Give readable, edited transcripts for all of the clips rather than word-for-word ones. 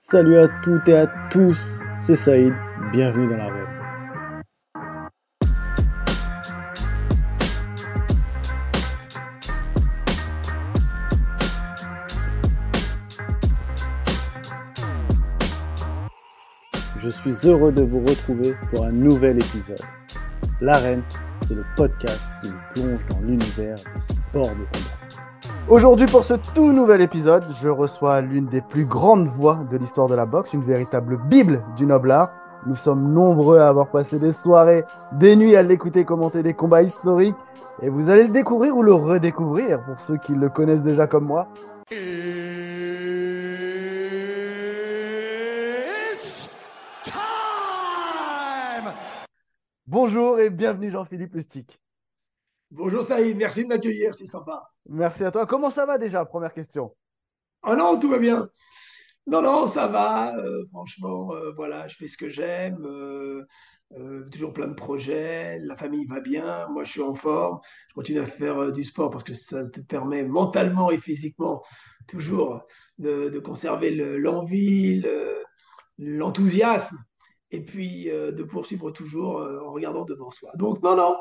Salut à toutes et à tous, c'est Saïd, bienvenue dans la web. Je suis heureux de vous retrouver pour un nouvel épisode. L'Arène, c'est le podcast qui nous plonge dans l'univers des sports de combat. Aujourd'hui, pour ce tout nouvel épisode, je reçois l'une des plus grandes voix de l'histoire de la boxe, une véritable bible du noble art. Nous sommes nombreux à avoir passé des soirées, des nuits à l'écouter commenter des combats historiques, et vous allez le découvrir ou le redécouvrir pour ceux qui le connaissent déjà comme moi. Bonjour et bienvenue Jean-Philippe Lustig. Bonjour Saïd, merci de m'accueillir, c'est sympa. Merci à toi. Comment ça va déjà? Première question. Oh non, tout va bien. Non, non, ça va. Franchement, voilà, je fais ce que j'aime. Toujours plein de projets. La famille va bien. Moi, je suis en forme. Je continue à faire du sport parce que ça te permet mentalement et physiquement toujours de conserver l'envie, l'enthousiasme et puis de poursuivre toujours en regardant devant soi. Donc, non, non,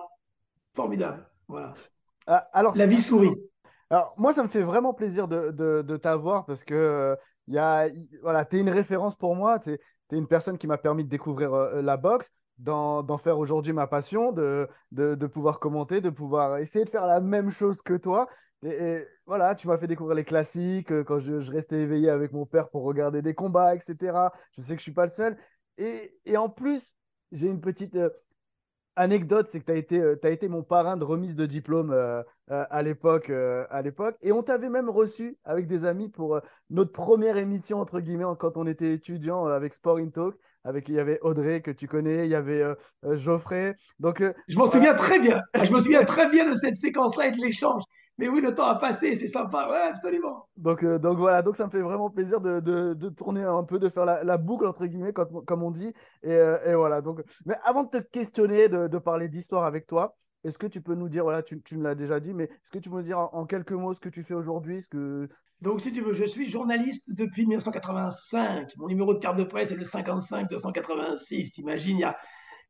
formidable. Voilà. Ah, alors, La vie sourit. alors, moi, ça me fait vraiment plaisir de t'avoir parce que voilà, tu es une référence pour moi. Tu es une personne qui m'a permis de découvrir la boxe, d'en faire aujourd'hui ma passion, de pouvoir commenter, de pouvoir essayer de faire la même chose que toi. Et voilà, tu m'as fait découvrir les classiques quand je restais éveillé avec mon père pour regarder des combats, etc. Je sais que je suis pas le seul. Et en plus, j'ai une petite anecdote, c'est que t'as été mon parrain de remise de diplôme à l'époque. Et on t'avait même reçu avec des amis pour notre première émission, entre guillemets, quand on était étudiant avec Sport in Talk. Il y avait Audrey que tu connais, il y avait Geoffrey. Donc Je m'en voilà. souviens très bien. Je me souviens très bien de cette séquence-là et de l'échange. Mais oui, le temps a passé, c'est sympa. Ouais, absolument. Donc voilà, donc ça me fait vraiment plaisir de tourner un peu, de faire la boucle, entre guillemets, comme on dit. Et voilà. Donc, mais avant de te questionner, de parler d'histoire avec toi, est-ce que tu peux nous dire, voilà, tu me l'as déjà dit, mais est-ce que tu peux nous dire en quelques mots ce que tu fais aujourd'hui, Donc, si tu veux, je suis journaliste depuis 1985. Mon numéro de carte de presse est le 55 286. T'imagines,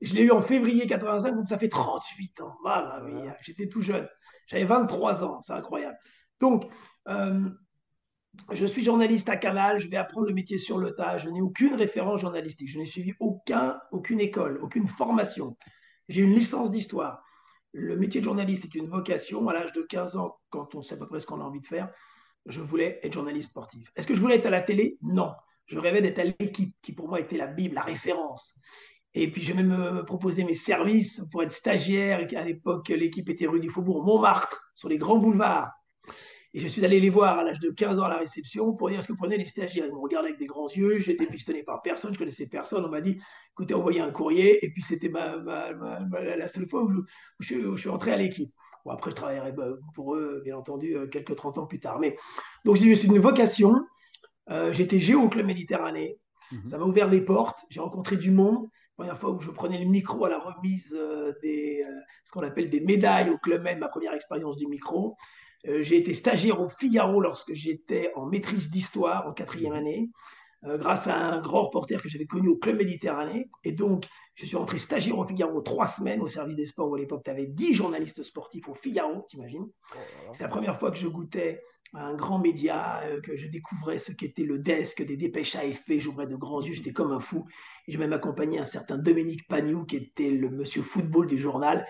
je l'ai eu en février 85, donc ça fait 38 ans. Mamma mia, Voilà. j'étais tout jeune. J'avais 23 ans, c'est incroyable. Donc, euh, je suis journaliste à Canal, je vais apprendre le métier sur le tas. Je n'ai aucune référence journalistique. Je n'ai suivi aucune école, aucune formation. J'ai une licence d'histoire. Le métier de journaliste est une vocation. À l'âge de 15 ans, quand on sait à peu près ce qu'on a envie de faire, je voulais être journaliste sportif. Est-ce que je voulais être à la télé? Non. Je rêvais d'être à l'équipe, qui pour moi était la Bible, la référence. Et puis j'ai même proposé mes services pour être stagiaire. À l'époque, l'équipe était rue du Faubourg Montmartre, sur les grands boulevards. Et je suis allé les voir à l'âge de 15 ans à la réception pour dire ce que prenaient les stagiaires. Ils me regardaient avec des grands yeux, j'étais pistonné par personne, je connaissais personne. On m'a dit, écoutez, envoyez un courrier. Et puis c'était la seule fois où je suis entré à l'équipe. Bon, après, je travaillerai pour eux, bien entendu, quelques 30 ans plus tard. Mais donc, j'ai eu une vocation. J'étais géo au Club Méditerranée. Mhm. Ça m'a ouvert des portes. J'ai rencontré du monde. La première fois où je prenais le micro à la remise ce qu'on appelle des médailles au Club Med, ma première expérience du micro. J'ai été stagiaire au Figaro lorsque j'étais en maîtrise d'histoire en quatrième Mhm. année, grâce à un grand reporter que j'avais connu au Club Méditerranée. Et donc, je suis rentré stagiaire au Figaro 3 semaines au service des sports où à l'époque, tu avais 10 journalistes sportifs au Figaro, t'imagines. Oh là là. C'est la première fois que je goûtais à un grand média, que je découvrais ce qu'était le desk des dépêches AFP. J'ouvrais de grands yeux, j'étais comme un fou. Et j'ai même accompagné un certain Dominique Pagnou, qui était le monsieur football du journal,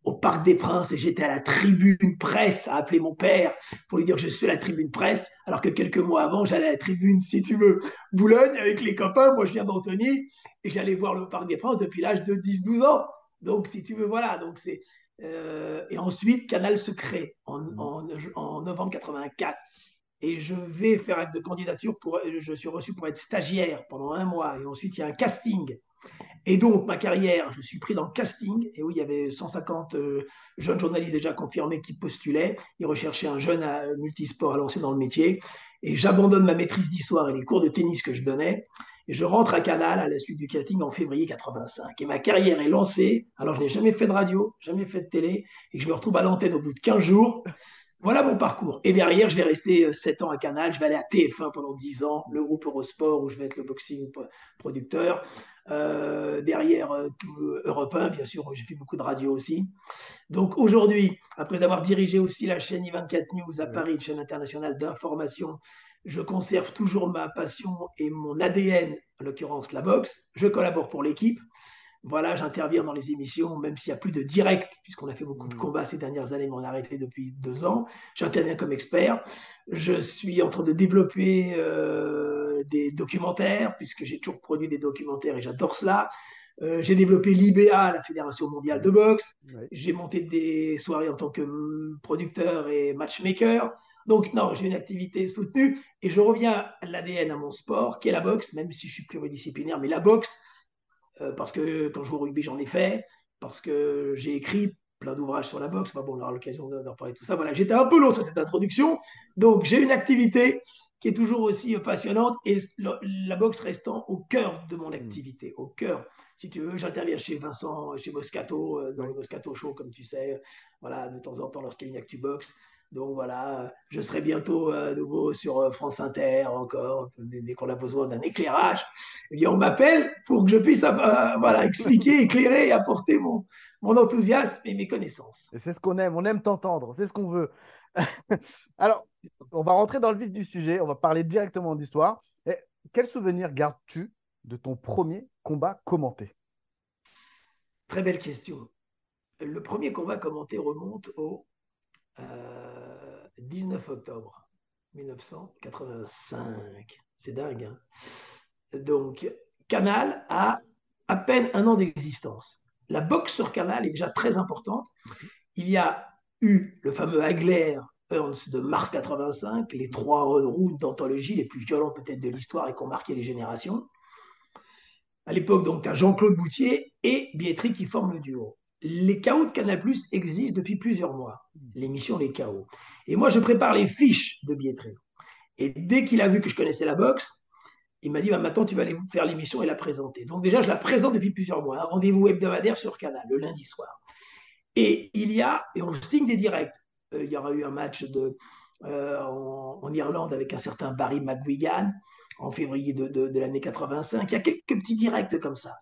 au Parc des Princes, et j'étais à la tribune presse à appeler mon père pour lui dire que je suis à la tribune presse, alors que quelques mois avant, j'allais à la tribune, si tu veux, Boulogne avec les copains. Moi, je viens d'Antony et j'allais voir le Parc des Princes depuis l'âge de 10-12 ans. Donc, si tu veux, voilà. Donc, et ensuite, Canal se crée Mhm. en novembre 84. Et je vais faire acte de candidature je suis reçu pour être stagiaire pendant un mois. Et ensuite, il y a un casting. Et donc, ma carrière, je suis pris dans le casting. Et oui, il y avait 150 jeunes journalistes déjà confirmés qui postulaient. Ils recherchaient un jeune multisport à lancer dans le métier. Et j'abandonne ma maîtrise d'histoire et les cours de tennis que je donnais. Et je rentre à Canal à la suite du casting en février 85. Et ma carrière est lancée. Alors, je n'ai jamais fait de radio, jamais fait de télé. Et je me retrouve à l'antenne au bout de 15 jours Voilà mon parcours. Et derrière, je vais rester 7 ans à Canal. Je vais aller à TF1 pendant 10 ans, le groupe Eurosport où je vais être le boxing producteur. Derrière, Europe 1, bien sûr, j'ai fait beaucoup de radio aussi. Donc aujourd'hui, après avoir dirigé aussi la chaîne I24 News à Oui. Paris, une chaîne internationale d'information, je conserve toujours ma passion et mon ADN, en l'occurrence la boxe. Je collabore pour l'équipe. Voilà, j'interviens dans les émissions, même s'il n'y a plus de direct, puisqu'on a fait beaucoup de Mm. combats ces dernières années, mais on a arrêté depuis 2 ans. J'interviens comme expert. Je suis en train de développer des documentaires, puisque j'ai toujours produit des documentaires et j'adore cela. J'ai développé l'IBA, la Fédération mondiale Oui. de boxe. Oui. J'ai monté des soirées en tant que producteur et matchmaker. Donc, non, j'ai une activité soutenue et je reviens à l'ADN à mon sport, qui est la boxe, même si je suis pluridisciplinaire, mais la boxe, parce que quand je joue au rugby, j'en ai fait, parce que j'ai écrit plein d'ouvrages sur la boxe. Enfin bon, on aura l'occasion d'en parler tout ça. Voilà, j'étais un peu long sur cette introduction. Donc, j'ai une activité qui est toujours aussi passionnante et la boxe restant au cœur de mon Mm. activité, au cœur. Si tu veux, j'interviens chez Vincent, chez Moscato, dans le Oui. Moscato Show, comme tu sais, voilà, de temps en temps lorsqu'il y a une actu boxe. Donc voilà, je serai bientôt à nouveau sur France Inter encore, dès qu'on a besoin d'un éclairage. Eh bien, on m'appelle pour que je puisse voilà, expliquer, éclairer et apporter mon enthousiasme et mes connaissances. Et c'est ce qu'on aime. On aime t'entendre. C'est ce qu'on veut. Alors, on va rentrer dans le vif du sujet. On va parler directement d'histoire. Et quel souvenir gardes-tu de ton premier combat commenté? Très belle question. Le premier combat commenté remonte au 19 octobre 1985. C'est dingue, hein. Donc, Canal a à peine un an d'existence. La boxe sur Canal est déjà très importante. Il y a eu le fameux Hagler Ernst de mars 85, les 3 rounds d'anthologie les plus violents peut-être de l'histoire et qui ont marqué les générations. À l'époque, donc, tu as Jean-Claude Boutier et Bietri qui forment le duo. Les KO de Canal+ existent depuis plusieurs mois, l'émission Les KO. Et moi, je prépare les fiches de Bietri. Et dès qu'il a vu que je connaissais la boxe, il m'a dit bah, maintenant, tu vas aller faire l'émission et la présenter. Donc, déjà, je la présente depuis plusieurs mois. Un rendez-vous hebdomadaire sur Canal, le lundi soir. Et on signe des directs. Il y aura eu un match en Irlande avec un certain Barry McGuigan en février de l'année 85. Il y a quelques petits directs comme ça.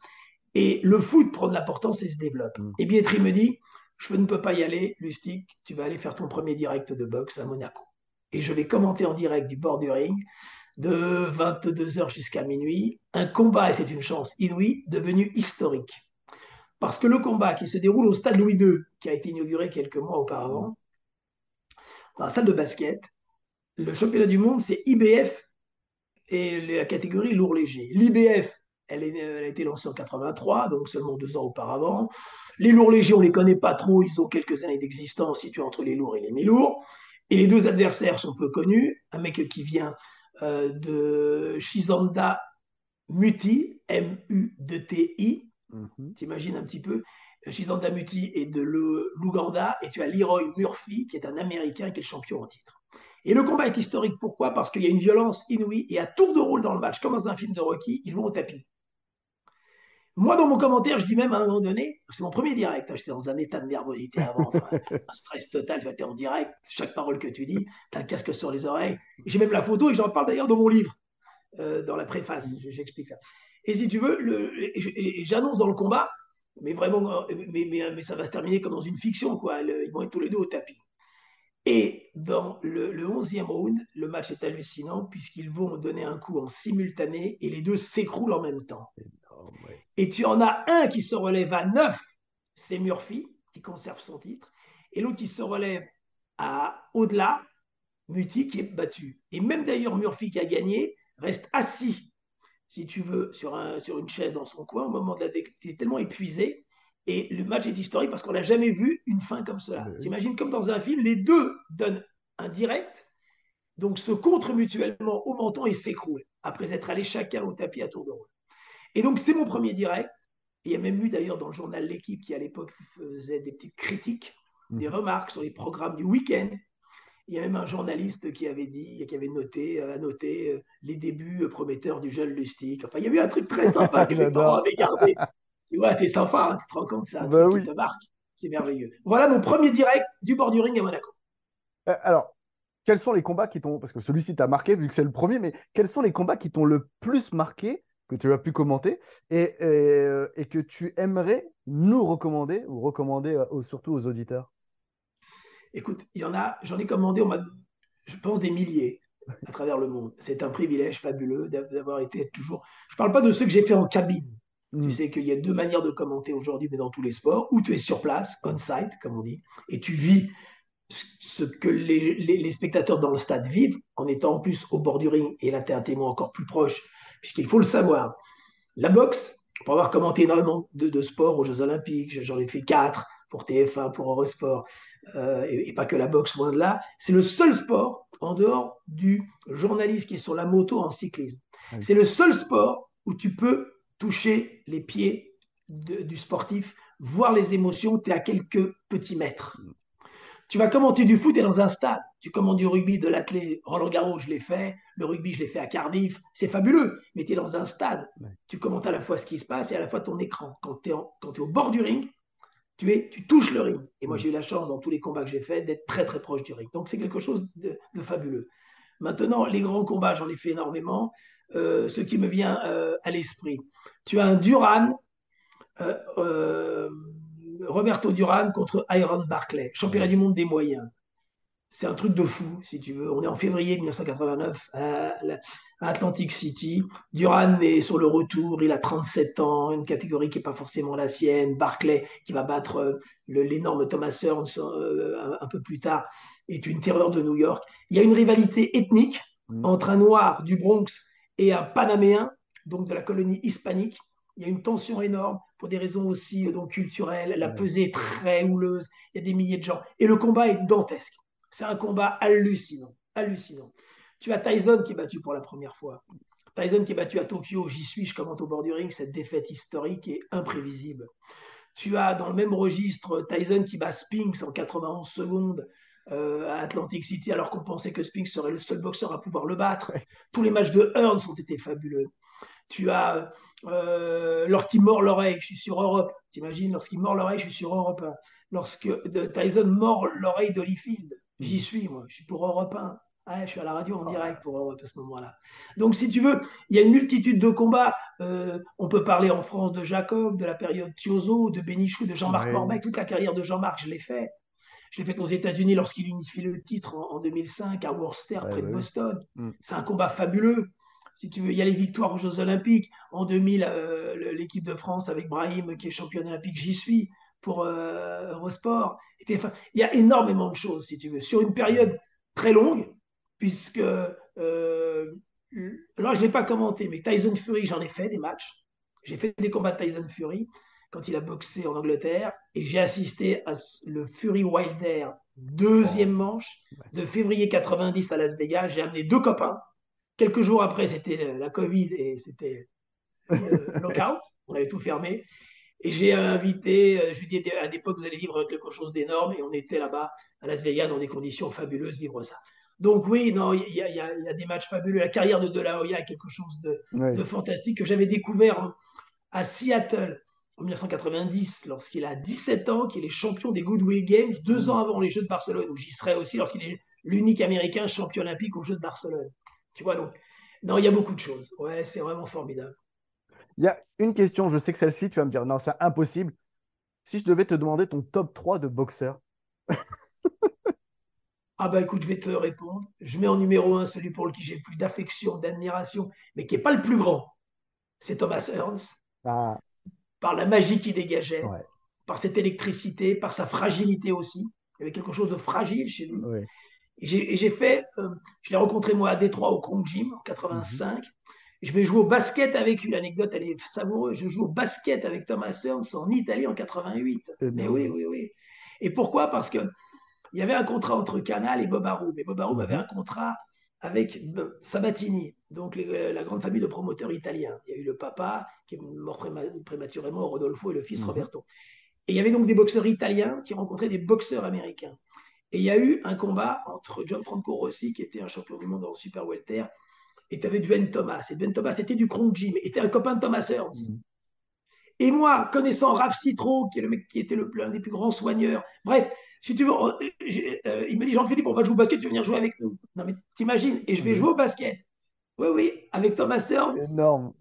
Et le foot prend de l'importance et se développe. Mm. Et Bietri me dit, je ne peux pas y aller, Lustig, tu vas aller faire ton premier direct de boxe à Monaco. Et je vais commenter en direct du bord du ring de 22 heures jusqu'à minuit, un combat, et c'est une chance inouïe, devenu historique. Parce que le combat qui se déroule au stade Louis II, qui a été inauguré quelques mois Mm. auparavant, dans la salle de basket, le championnat du monde, c'est IBF et la catégorie lourd léger. L'IBF, elle a été lancée en 83, donc seulement 2 ans auparavant. Les lourds légers, on ne les connaît pas trop, ils ont quelques années d'existence situés entre les lourds et les mi-lourds. Et les deux adversaires sont peu connus. Un mec qui vient de Shizanda Muti, M-U-D-T-I, Mhm. t'imagines un petit peu. Shizanda Muti est de l'Ouganda et tu as Leroy Murphy qui est un Américain qui est le champion en titre. Et le combat est historique, pourquoi? Parce qu'il y a une violence inouïe et à tour de rôle dans le match, comme dans un film de Rocky, ils vont au tapis. Moi, dans mon commentaire, je dis même à un moment donné, c'est mon premier direct, hein, j'étais dans un état de nervosité avant, enfin, un stress total, tu es en direct, chaque parole que tu dis, tu as le casque sur les oreilles. J'ai même la photo et j'en parle d'ailleurs dans mon livre, dans la préface, j'explique ça. Et si tu veux, et j'annonce dans le combat, mais vraiment, mais ça va se terminer comme dans une fiction, quoi. Ils vont être tous les deux au tapis. Et dans le 11e round, le match est hallucinant puisqu'ils vont donner un coup en simultané et les deux s'écroulent en même temps. Énorme, ouais. Et tu en as un qui se relève à 9, c'est Murphy, qui conserve son titre, et l'autre qui se relève à au-delà, Muti, qui est battu. Et même d'ailleurs, Murphy qui a gagné reste assis, si tu veux, sur une chaise dans son coin au moment de la défaite. Il est tellement épuisé. Et le match est historique parce qu'on n'a jamais vu une fin comme cela. Mais oui. T'imagines comme dans un film, les deux donnent un direct, donc se contre mutuellement au menton et s'écroulent, après être allés chacun au tapis à tour de rôle. Et donc c'est mon premier direct. Et il y a même eu d'ailleurs dans le journal L'équipe qui à l'époque faisait des petites critiques, des Mhm. remarques sur les programmes du week-end. Il y a même un journaliste qui avait dit, qui avait noté les débuts prometteurs du jeune Lustig. Enfin, il y a eu un truc très sympa que mes parents J'adore. avaient gardé. Tu vois, c'est sympa, hein, tu te rends compte, c'est un Ben truc qui oui. te marque. C'est merveilleux. Voilà mon premier direct du bord du ring à Monaco. Alors, quels sont les combats qui t'ont, parce que celui-ci t'a marqué vu que c'est le premier, mais quels sont les combats qui t'ont le plus marqué, que tu as pu commenter, et que tu aimerais nous recommander, ou recommander surtout aux auditeurs? Écoute, il y en a, j'en ai commandé, je pense, des milliers à travers le monde. C'est un privilège fabuleux d'avoir été toujours. Je ne parle pas de ceux que j'ai fait en cabine. Tu Hmm. sais qu'il y a deux manières de commenter aujourd'hui, mais dans tous les sports, où tu es sur place, on-site, comme on dit, et tu vis ce que les spectateurs dans le stade vivent, en étant en plus au bord du ring, et là, tu es un témoin encore plus proche, puisqu'il faut le savoir. La boxe, pour avoir commenté énormément de sports aux Jeux Olympiques, j'en ai fait 4 pour TF1, pour Eurosport, et pas que la boxe, loin de là, c'est le seul sport en dehors du journaliste qui est sur la moto en cyclisme. Oui. C'est le seul sport où tu peux toucher les pieds du sportif, voir les émotions, tu es à quelques petits mètres. Tu vas commenter du foot et dans un stade. Tu commentes du rugby, de l'athlé. Roland Garros, je l'ai fait. Le rugby, je l'ai fait à Cardiff. C'est fabuleux. Mais tu es dans un stade. Ouais. Tu commentes à la fois ce qui se passe et à la fois ton écran. Quand tu es au bord du ring, tu touches le ring. Et moi, Hmm. j'ai eu la chance, dans tous les combats que j'ai faits, d'être très, très proche du ring. Donc, c'est quelque chose de fabuleux. Maintenant, les grands combats, j'en ai fait énormément. Ce qui me vient à l'esprit. Tu as un Duran, euh, euh, Roberto Duran contre Iron Barclay, championnat Ouais. du monde des moyens. C'est un truc de fou, si tu veux. On est en février 1989 à Atlantic City. Duran est sur le retour, il a 37 ans, une catégorie qui n'est pas forcément la sienne. Barclay, qui va battre l'énorme Thomas Hearns un peu plus tard, est une terreur de New York. Il y a une rivalité ethnique Hmm. entre un noir du Bronx et un panaméen, donc de la colonie hispanique. Il y a une tension énorme pour des raisons aussi donc, culturelles. La Ouais. pesée est très houleuse. Il y a des milliers de gens. Et le combat est dantesque. C'est un combat hallucinant. Hallucinant. Tu as Tyson qui est battu pour la première fois. Tyson qui est battu à Tokyo. J'y suis, je commente au bord du ring. Cette défaite historique est imprévisible. Tu as dans le même registre Tyson qui bat Spinks en 91 secondes à Atlantic City, alors qu'on pensait que Spinks serait le seul boxeur à pouvoir le battre. Ouais. Tous les matchs de Hearns ont été fabuleux. Tu as, lorsqu'il mord l'oreille, je suis sur Europe. T'imagines, lorsqu'il mord l'oreille, je suis sur Europe 1. Lorsque Tyson mord l'oreille d'Holyfield, j'y Hmm. suis, moi. Je suis pour Europe 1. Ouais, je suis à la radio en Oh direct là pour Europe à ce moment-là. Donc, si tu veux, il y a une multitude de combats. On peut parler en France de Jacob, de la période Thiozo, de Bénichou, de là. Jean-Marc Ouais. Morbec. Toute la carrière de Jean-Marc, je l'ai fait. Je l'ai fait aux États-Unis lorsqu'il unifie le titre en 2005 à Worcester, Ouais, près de ouais, ouais. Boston. Hmm. C'est un combat fabuleux. Si tu veux, il y a les victoires aux Jeux Olympiques. En 2000, l'équipe de France avec Brahim, qui est championne olympique, j'y suis pour Eurosport. Il y a énormément de choses, si tu veux, sur une Ouais. période très longue, puisque là, je ne l'ai pas commenté, mais Tyson Fury, j'en ai fait des matchs. J'ai fait des combats de Tyson Fury quand il a boxé en Angleterre et j'ai assisté à le Fury Wilder deuxième Oh. manche Ouais. de février 90 à Las Vegas. J'ai amené deux copains. Quelques jours après, c'était la Covid et c'était le lockout. On avait tout fermé. Et j'ai invité, je lui ai dit à l'époque, vous allez vivre quelque chose d'énorme. Et on était là-bas à Las Vegas dans des conditions fabuleuses, vivre ça. Donc oui, non, il y a des matchs fabuleux. La carrière de La Hoya est quelque chose Ouais. de fantastique que j'avais découvert à Seattle en 1990, lorsqu'il a 17 ans, qu'il est champion des Goodwill Games, deux Hmm. ans avant les Jeux de Barcelone, où j'y serai aussi lorsqu'il est l'unique Américain champion olympique aux Jeux de Barcelone. Tu vois, donc, non, il y a beaucoup de choses. Ouais, c'est vraiment formidable. Il y a une question, je sais que celle-ci, tu vas me dire, non, c'est impossible. Si je devais te demander ton top 3 de boxeurs. Ah bah écoute, je vais te répondre. Je mets en numéro un celui pour lequel j'ai le plus d'affection, d'admiration, mais qui n'est pas le plus grand. C'est Thomas Hearns, Ah, par la magie qu'il dégageait, ouais. par cette électricité, par sa fragilité aussi. Il y avait quelque chose de fragile chez lui. Ouais. Et j'ai fait, je l'ai rencontré moi à Détroit au Kong Gym en Mhm. 85. Je vais jouer au basket avec lui. L'anecdote, elle est savoureuse. Je joue au basket avec Thomas Hearns en Italie en 88. Mais oui, Énorme. oui, oui. Et pourquoi? Parce qu'il y avait un contrat entre Canal et Bob Arum. Et Bob Arum avait Mhm. un contrat avec Sabatini, donc la grande famille de promoteurs italiens. Il y a eu le papa qui est mort prématurément, Rodolfo, et le fils Mhm. Roberto. Et il y avait donc des boxeurs italiens qui rencontraient des boxeurs américains. Et il y a eu un combat entre John Franco Rossi, qui était un champion du monde en super welter, et tu avais Dwayne Thomas. Et Dwayne Thomas était du Kronk Gym, était un copain de Thomas Hearns. Mhm. Et moi, connaissant Raph Citro, qui est le mec qui était l'un des plus grands soigneurs, bref, Si tu veux, il me dit, Jean-Philippe, on va jouer au basket, tu veux venir jouer avec nous. Non, mais t'imagines, et je vais Mais jouer au basket. Oui, oui, avec Thomas Hearns. énorme.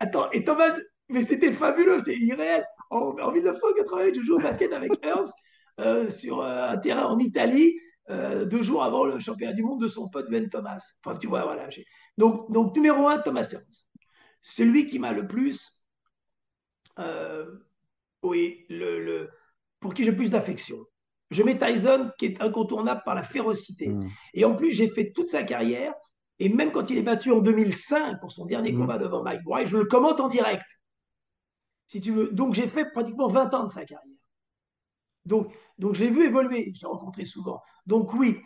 Attends, et Thomas, mais c'était fabuleux, c'est irréel. En 1988, je joue au basket avec Hearns sur un terrain en Italie, 2 jours avant le championnat du monde de son pote Ben Thomas. Enfin, tu vois, voilà. Donc, numéro un, Thomas Hearns. Celui qui m'a le plus, euh, oui, pour qui j'ai le plus d'affection. Je mets Tyson, qui est incontournable par la férocité. Mm. Et en plus, j'ai fait toute sa carrière, et même quand il est battu en 2005 pour son dernier Mm. combat devant Mike White, je le commente en direct, si tu veux. Donc, j'ai fait pratiquement 20 ans de sa carrière. Donc je l'ai vu évoluer, je l'ai rencontré souvent. Donc oui,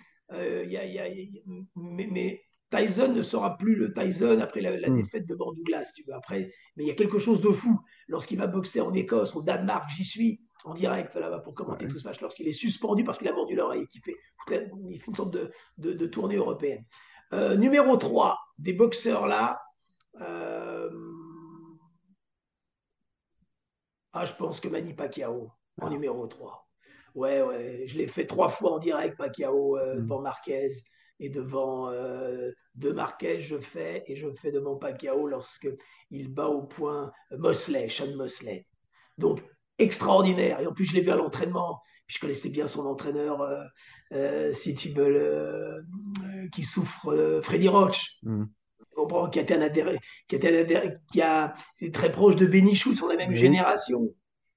mais Tyson ne sera plus le Tyson après la Mm. défaite devant Douglas, tu veux. Après, mais il y a quelque chose de fou. Lorsqu'il va boxer en Écosse, au Danemark, j'y suis en direct là-bas pour commenter Ouais. tout ce match. Lorsqu'il est suspendu parce qu'il a mordu l'oreille et il fait une sorte de tournée européenne. Numéro 3 des boxeurs là, euh, je pense que Manny Pacquiao en Ah. numéro 3. Ouais, ouais, je l'ai fait 3 fois en direct, Pacquiao, Mm. devant Marquez et devant De Marquez, et je fais devant Pacquiao lorsque il bat au point Mosley, Sean Mosley. Donc, extraordinaire. Et en plus, je l'ai vu à l'entraînement. Je connaissais bien son entraîneur, City Bull, qui souffre, Freddy Roach. Mm. Qui a été un adhéré, qui a été très proche de Benichou, ils sont de la même Oui. génération.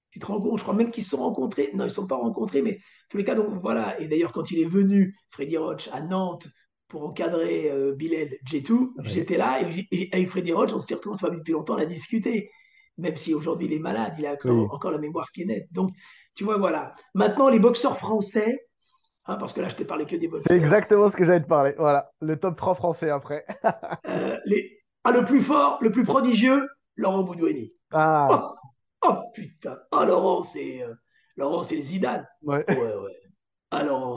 Tu te rends compte, je crois même qu'ils se sont rencontrés. Non, ils ne sont pas rencontrés, mais en tous les cas, donc voilà. Et d'ailleurs, quand il est venu, Freddy Roach, à Nantes, pour encadrer Bilal Djetou, Oui. j'étais là, et avec Freddy Roach, on s'est retrouvés, on s'est pas vu depuis longtemps, on a discuté. Même si aujourd'hui il est malade, il a Oui. encore la mémoire qui est nette. Donc, tu vois, voilà. Maintenant, les boxeurs français, parce que là, je t'ai parlé que des C'est boxeurs, exactement ce que j'allais te parler. Voilà, le top 3 français après. le plus fort, le plus prodigieux, Laurent Boudoueni. Ah, Oh, oh, putain. Laurent, c'est le Zidane. ouais. Ouais, ouais. Laurent,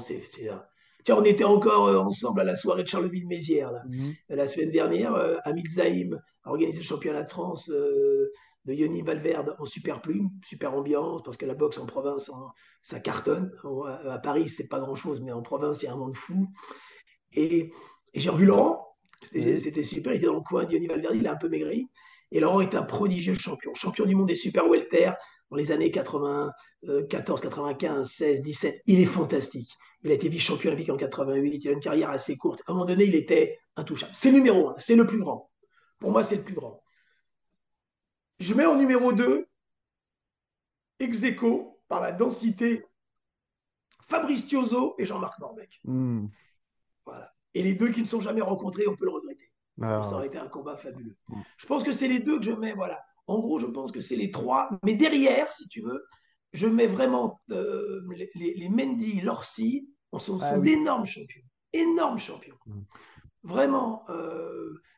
Tiens, on était encore ensemble à la soirée de Charleville-Mézières, là. Mhm. La semaine dernière, Hamid Zaïm a organisé le championnat de France de Yoni Valverde en super plume, super ambiance, parce que la boxe en province, ça cartonne. À Paris, c'est pas grand-chose, mais en province, il y a un monde fou. Et, et j'ai revu Laurent, Oui. c'était super, il était dans le coin, Diony Valverde, il a un peu maigri. Et Laurent est un prodigieux champion, champion du monde des super welter dans les années 94, 95, 16, 17. Il est fantastique. Il a été vice-champion olympique en 88, il a une carrière assez courte. À un moment donné, il était intouchable. C'est le numéro 1, c'est le plus grand. Pour moi, c'est le plus grand. Je mets en numéro 2, ex aequo, par la densité, Fabrice Thiozo et Jean-Marc Morbec. Mm. Voilà. Et les deux qui ne sont jamais rencontrés, on peut le regretter. Mais Ah, ça ouais. aurait été un combat fabuleux. Mm. Je pense que c'est les deux que je mets, voilà. En gros, je pense que c'est les trois. Mais derrière, si tu veux, je mets vraiment les Mendy, Lorsi, Ah sont oui. d'énormes champions. Énormes champions. Mm. Vraiment,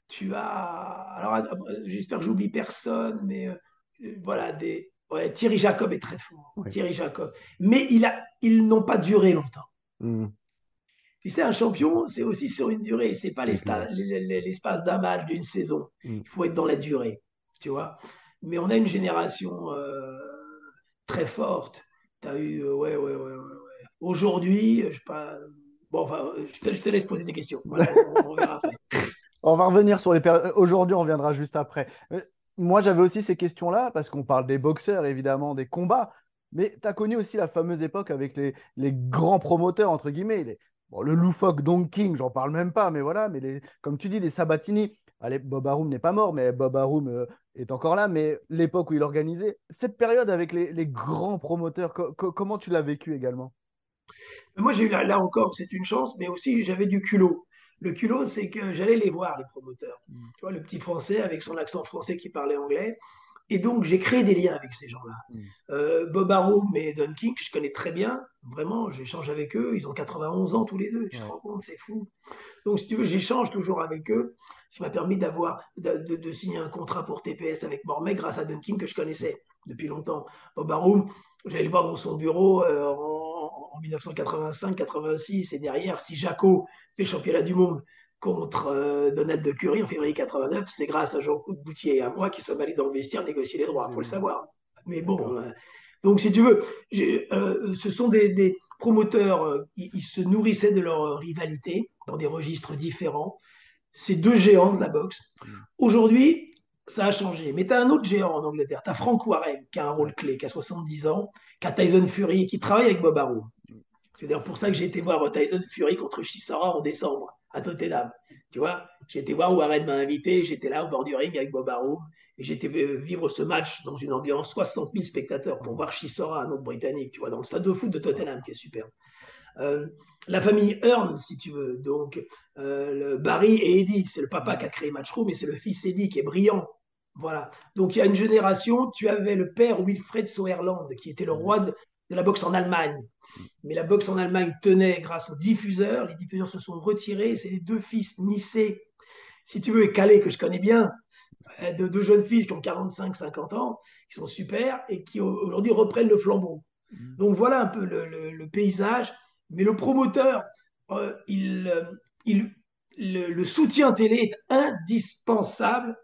tu as. Alors, j'espère que j'oublie personne, mais voilà, ouais, Thierry Jacob est très fort. Oui. Thierry Jacob. Mais ils n'ont pas duré longtemps. Mm. Tu sais, un champion, c'est aussi sur une durée. C'est pas C'est clair. l'espace d'un match, d'une saison. Mm. Il faut être dans la durée, tu vois. Mais on a une génération très forte. Tu as eu, ouais, ouais, ouais, ouais, ouais. Aujourd'hui, je sais pas. Bon, enfin, je te laisse poser des questions. Voilà, on verra après. On va revenir sur les aujourd'hui, on reviendra juste après. Moi, j'avais aussi ces questions-là parce qu'on parle des boxeurs, évidemment, des combats. Mais tu as connu aussi la fameuse époque avec les grands promoteurs, entre guillemets. Bon, le loufoque Don King, j'en parle même pas, mais voilà. Mais comme tu dis, les Sabatini. Allez, Bob Arum n'est pas mort, mais Bob Arum est encore là. Mais l'époque où il organisait, cette période avec les grands promoteurs, comment tu l'as vécu également? Moi, j'ai eu là encore, c'est une chance, mais aussi j'avais du culot. Le culot, c'est que j'allais les voir, les promoteurs. Mm. Tu vois, le petit français avec son accent français qui parlait anglais. Et donc, j'ai créé des liens avec ces gens-là. Mm. Bob Arum et Don King, que je connais très bien, vraiment, j'échange avec eux. Ils ont 91 ans tous les deux, tu te Ouais. rends compte, c'est fou. Donc, si tu veux, j'échange toujours avec eux. Ça m'a permis de signer un contrat pour TPS avec Mormay grâce à Don King que je connaissais depuis longtemps. Bob Arum, j'allais le voir dans son bureau en 1985-86. Et derrière, si Jaco fait championnat du monde contre Donald de Curie en février 89, c'est grâce à Jean-Claude Boutier et à moi qui sommes allés dans le vestiaire négocier les droits, il faut le Génial. savoir. Mais bon, D'accord. donc si tu veux, ce sont promoteurs, ils se nourrissaient de leur rivalité dans des registres différents. C'est deux géants de la boxe. Mm. Aujourd'hui, ça a changé. Mais tu as un autre géant en Angleterre. Tu as Frank Warren, qui a un rôle Ouais. clé, qui a 70 ans, qui a Tyson Fury et qui travaille avec Bob Arum. C'est d'ailleurs pour ça que j'ai été voir Tyson Fury contre Chisora en décembre à Tottenham. Tu vois, j'ai été voir, Warren m'a invité, j'étais là au bord du ring avec Bob Arum et j'étais vivre ce match dans une ambiance 60 000 spectateurs pour voir Chisora, un autre Britannique, tu vois, dans le stade de foot de Tottenham qui est super. Euh, la famille Hearn, si tu veux, donc Barry et Eddie, c'est le papa qui a créé Matchroom et c'est le fils Eddie qui est brillant. Voilà. Donc il y a une génération, tu avais le père Wilfred Sauerland qui était le Ouais. roi de la boxe en Allemagne. Mais la boxe en Allemagne tenait grâce aux diffuseurs. Les diffuseurs se sont retirés. C'est les deux fils Nissé, si tu veux, et Calais, que je connais bien, de deux jeunes fils qui ont 45-50 ans, qui sont super et qui aujourd'hui reprennent le flambeau. Mm. Donc voilà un peu le paysage. Mais le promoteur, il, le soutien télé est indispensable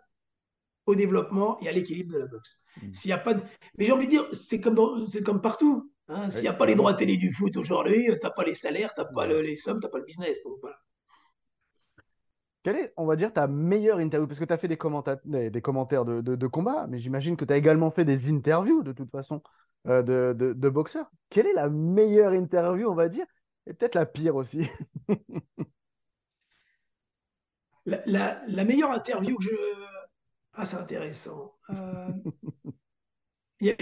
au développement et à l'équilibre de la boxe. Mm. S'il y a pas de... Mais j'ai envie de dire, c'est comme partout. Hein. S'il Oui, n'y a pas les clairement. droits télé du foot aujourd'hui, tu n'as pas les salaires, tu n'as pas Ouais. les sommes, tu n'as pas le business. Donc voilà. Quelle est, on va dire, ta meilleure interview? Parce que tu as fait des commentaires de combat, mais j'imagine que tu as également fait des interviews, de toute façon, de boxeurs. Quelle est la meilleure interview, on va dire, et peut-être la pire aussi? La meilleure interview que je. Ah, c'est intéressant. Il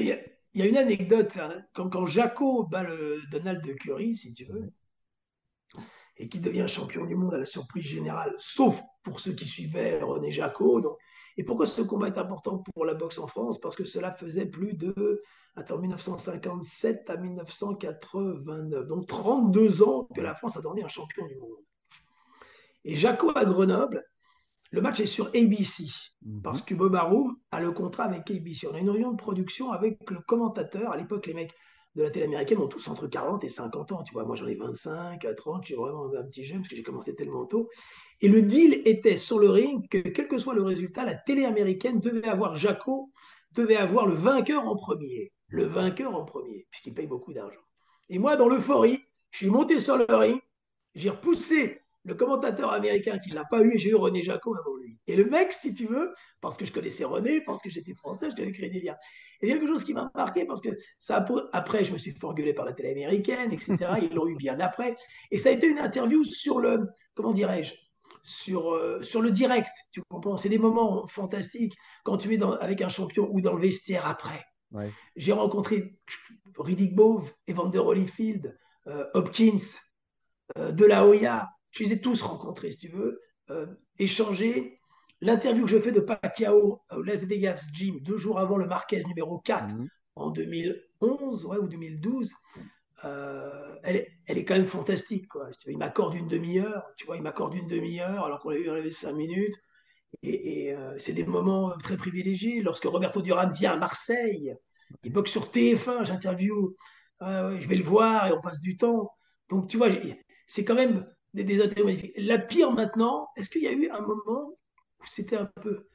y a une anecdote, hein. Quand Jaco bat le Donald de Curry, si tu veux, Ouais. et qui devient champion du monde à la surprise générale, sauf pour ceux qui suivaient René Jaco. Donc, et pourquoi ce combat est important pour la boxe en France? Parce que cela faisait plus de, attends, 1957 à 1989, donc 32 ans que Ouais. la France attendait un champion du monde. Et Jaco à Grenoble, le match est sur ABC, Mhm. parce que Bob Arum a le contrat avec ABC. On a une réunion de production avec le commentateur. À l'époque, les mecs de la télé américaine ont tous entre 40 et 50 ans. Tu vois, moi j'en ai 25 à 30, je suis vraiment un petit jeune parce que j'ai commencé tellement tôt. Et le deal était sur le ring que, quel que soit le résultat, la télé américaine devait avoir Jaco, devait avoir le vainqueur en premier. Le vainqueur en premier, puisqu'il paye beaucoup d'argent. Et moi, dans l'euphorie, je suis monté sur le ring, j'ai repoussé le commentateur américain qui ne l'a pas eu et j'ai eu René Jaco avant lui. Et le mec, si tu veux, parce que je connaissais René, parce que j'étais français, je t'avais créé des liens. Et c'est quelque chose qui m'a marqué parce que ça, après, je me suis fait engueuler par la télé américaine, etc. Ils l'ont eu bien après. Et ça a été une interview sur le, comment dirais-je, sur le direct. Tu comprends? C'est des moments fantastiques quand tu es avec un champion ou dans le vestiaire après. Ouais. J'ai rencontré Riddick Bowe, Evander Holyfield, Hopkins, De La Hoya. Je les ai tous rencontrés, si tu veux, échangés. L'interview que je fais de Pacquiao au Las Vegas Gym 2 jours avant le Marquez numéro 4 Mhm. en 2011 ouais, ou 2012, elle est quand même fantastique. Quoi. Il m'accorde une demi-heure, tu vois, il m'accorde une demi-heure alors qu'on avait 5 minutes. Et c'est des moments très privilégiés. Lorsque Roberto Duran vient à Marseille, il boxe sur TF1, j'interview, ouais, je vais le voir et on passe du temps. Donc tu vois, c'est quand même des interviews magnifiques. La pire maintenant, est-ce qu'il y a eu un moment où c'était un peu...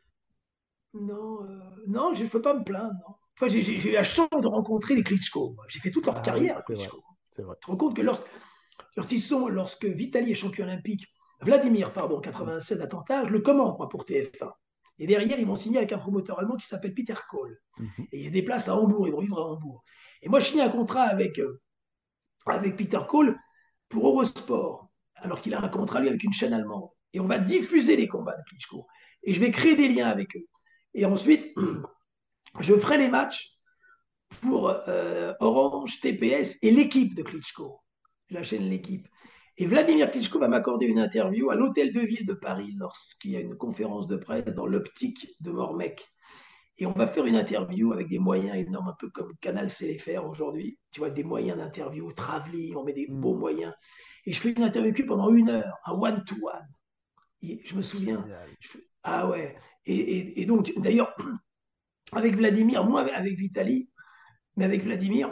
Non, non, je ne peux pas me plaindre. Non. Enfin, j'ai eu la chance de rencontrer les Klitschko. J'ai fait toute leur Ah oui, carrière, c'est vrai. Klitschko. C'est vrai. Tu te rends compte que lorsque Vitali est champion olympique, Vladimir, pardon, 96 attentats, je le commande moi, pour TF1. Et derrière, ils m'ont signé avec un promoteur allemand qui s'appelle Peter Kohl. Mhm. Et il se déplace à Hambourg, ils vont vivre à Hambourg. Et moi, je signe un contrat avec Peter Kohl pour Eurosport, alors qu'il a un contrat, lui, avec une chaîne allemande. Et on va diffuser les combats de Klitschko. Et je vais créer des liens avec eux. Et ensuite, je ferai les matchs pour Orange, TPS et l'équipe de Klitschko, la chaîne L'équipe. Et Vladimir Klitschko va m'accorder une interview à l'hôtel de ville de Paris lorsqu'il y a une conférence de presse dans l'optique de Mormec. Et on va faire une interview avec des moyens énormes, un peu comme Canal sait les faire aujourd'hui. Tu vois, des moyens d'interview, travelling, on met des Mhm. beaux moyens. Et je fais une interview avec lui pendant 1 heure, un one-to-one. Et je me souviens, Génial. ah ouais. Et donc, d'ailleurs, avec Vladimir, moi avec Vitali, mais avec Vladimir,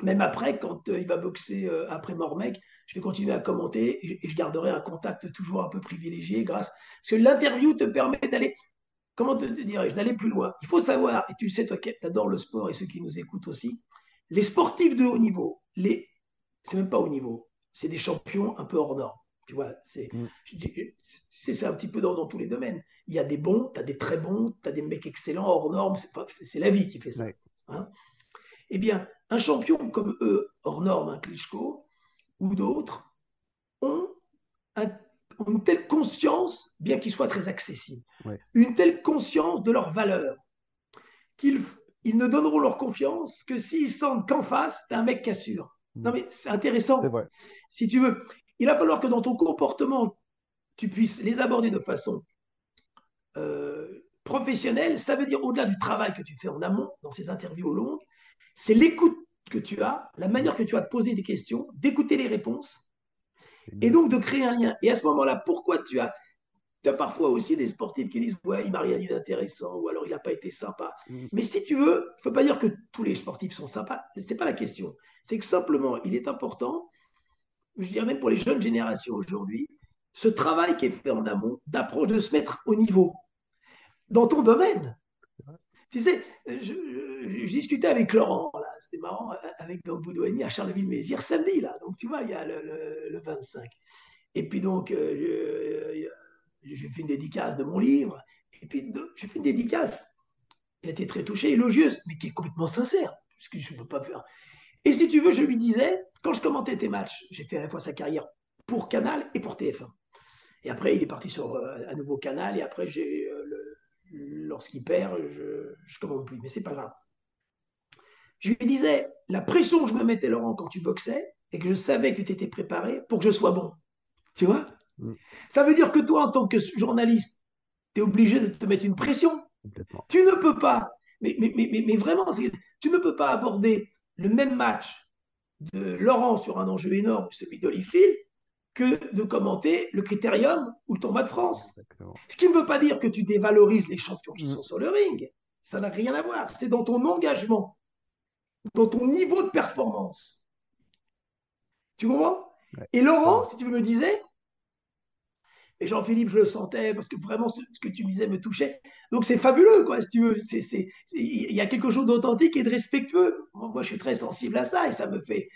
même après, quand il va boxer après Mormec, je vais continuer à commenter et je garderai un contact toujours un peu privilégié grâce. Parce que l'interview te permet d'aller, comment te dirais-je, d'aller plus loin. Il faut savoir, et tu sais, toi qui adores le sport et ceux qui nous écoutent aussi, les sportifs de haut niveau, c'est même pas haut niveau. C'est des champions un peu hors norme. Tu vois, Mm. c'est un petit peu dans tous les domaines. Il y a des bons, tu as des très bons, tu as des mecs excellents hors norme. C'est la vie qui fait ça. Ouais. Hein. Eh bien, un champion comme eux, hors norme, un Klitschko ou d'autres, ont, un, ont une telle conscience, bien qu'ils soient très accessibles, Ouais. une telle conscience de leur valeur qu'ils ils ne donneront leur confiance que s'ils sentent qu'en face, tu as un mec qui assure. Non, Mm. mais c'est C'est intéressant. vrai. Si tu veux, il va falloir que dans ton comportement, tu puisses les aborder de façon professionnelle. Ça veut dire, au-delà du travail que tu fais en amont, dans ces interviews longues, c'est l'écoute que tu as, la Mm. manière que tu as de poser des questions, d'écouter les réponses, et donc de Exactement. créer un lien. Et à ce moment-là, pourquoi tu as parfois aussi des sportifs qui disent ouais, il m'a rien dit d'intéressant, ou alors il n'a pas été sympa. Mm. Mais si tu veux, il ne faut pas dire que tous les sportifs sont sympas. Ce n'est pas la question. C'est que simplement, il est important, je dirais même pour les jeunes générations aujourd'hui, ce travail qui est fait en amont, d'approche, de se mettre au niveau dans ton domaine. Tu sais, je discutais avec Laurent, là, c'était marrant, avec Boudouani à Charleville-Mézières samedi, là. Donc tu vois, il y a le 25. Et puis donc, j'ai fait une dédicace de mon livre. Et puis, j'ai fait une dédicace. Elle était très touchée, élogieuse, mais qui est complètement sincère, parce que je ne peux pas faire. Et si tu veux, je lui disais, quand je commentais tes matchs, j'ai fait à la fois sa carrière pour Canal et pour TF1. Et après, il est parti sur un nouveau Canal, et après, lorsqu'il perd, je commande plus. Mais c'est pas grave. Je lui disais, la pression que je me mettais, Laurent, quand tu boxais, et que je savais que tu t'étais préparé pour que je sois bon. Tu vois. Mm. Ça veut dire que toi, en tant que journaliste, tu es obligé de te mettre une pression. Complètement. Tu ne peux pas, mais vraiment, tu ne peux pas aborder le même match de Laurent sur un enjeu énorme, celui d'Holyfield, que de commenter le Critérium ou le Tournoi de France. Exactement. Ce qui ne veut pas dire que tu dévalorises les champions qui Mm. sont sur le ring. Ça n'a rien à voir. C'est dans ton engagement, dans ton niveau de performance. Tu comprends? Ouais. Et Très Laurent, bien. si tu me disais, et Jean-Philippe, je le sentais parce que vraiment ce que tu me disais me touchait. Donc c'est fabuleux, quoi, si tu veux. Il y a quelque chose d'authentique et de respectueux. Moi, je suis très sensible à ça et ça me fait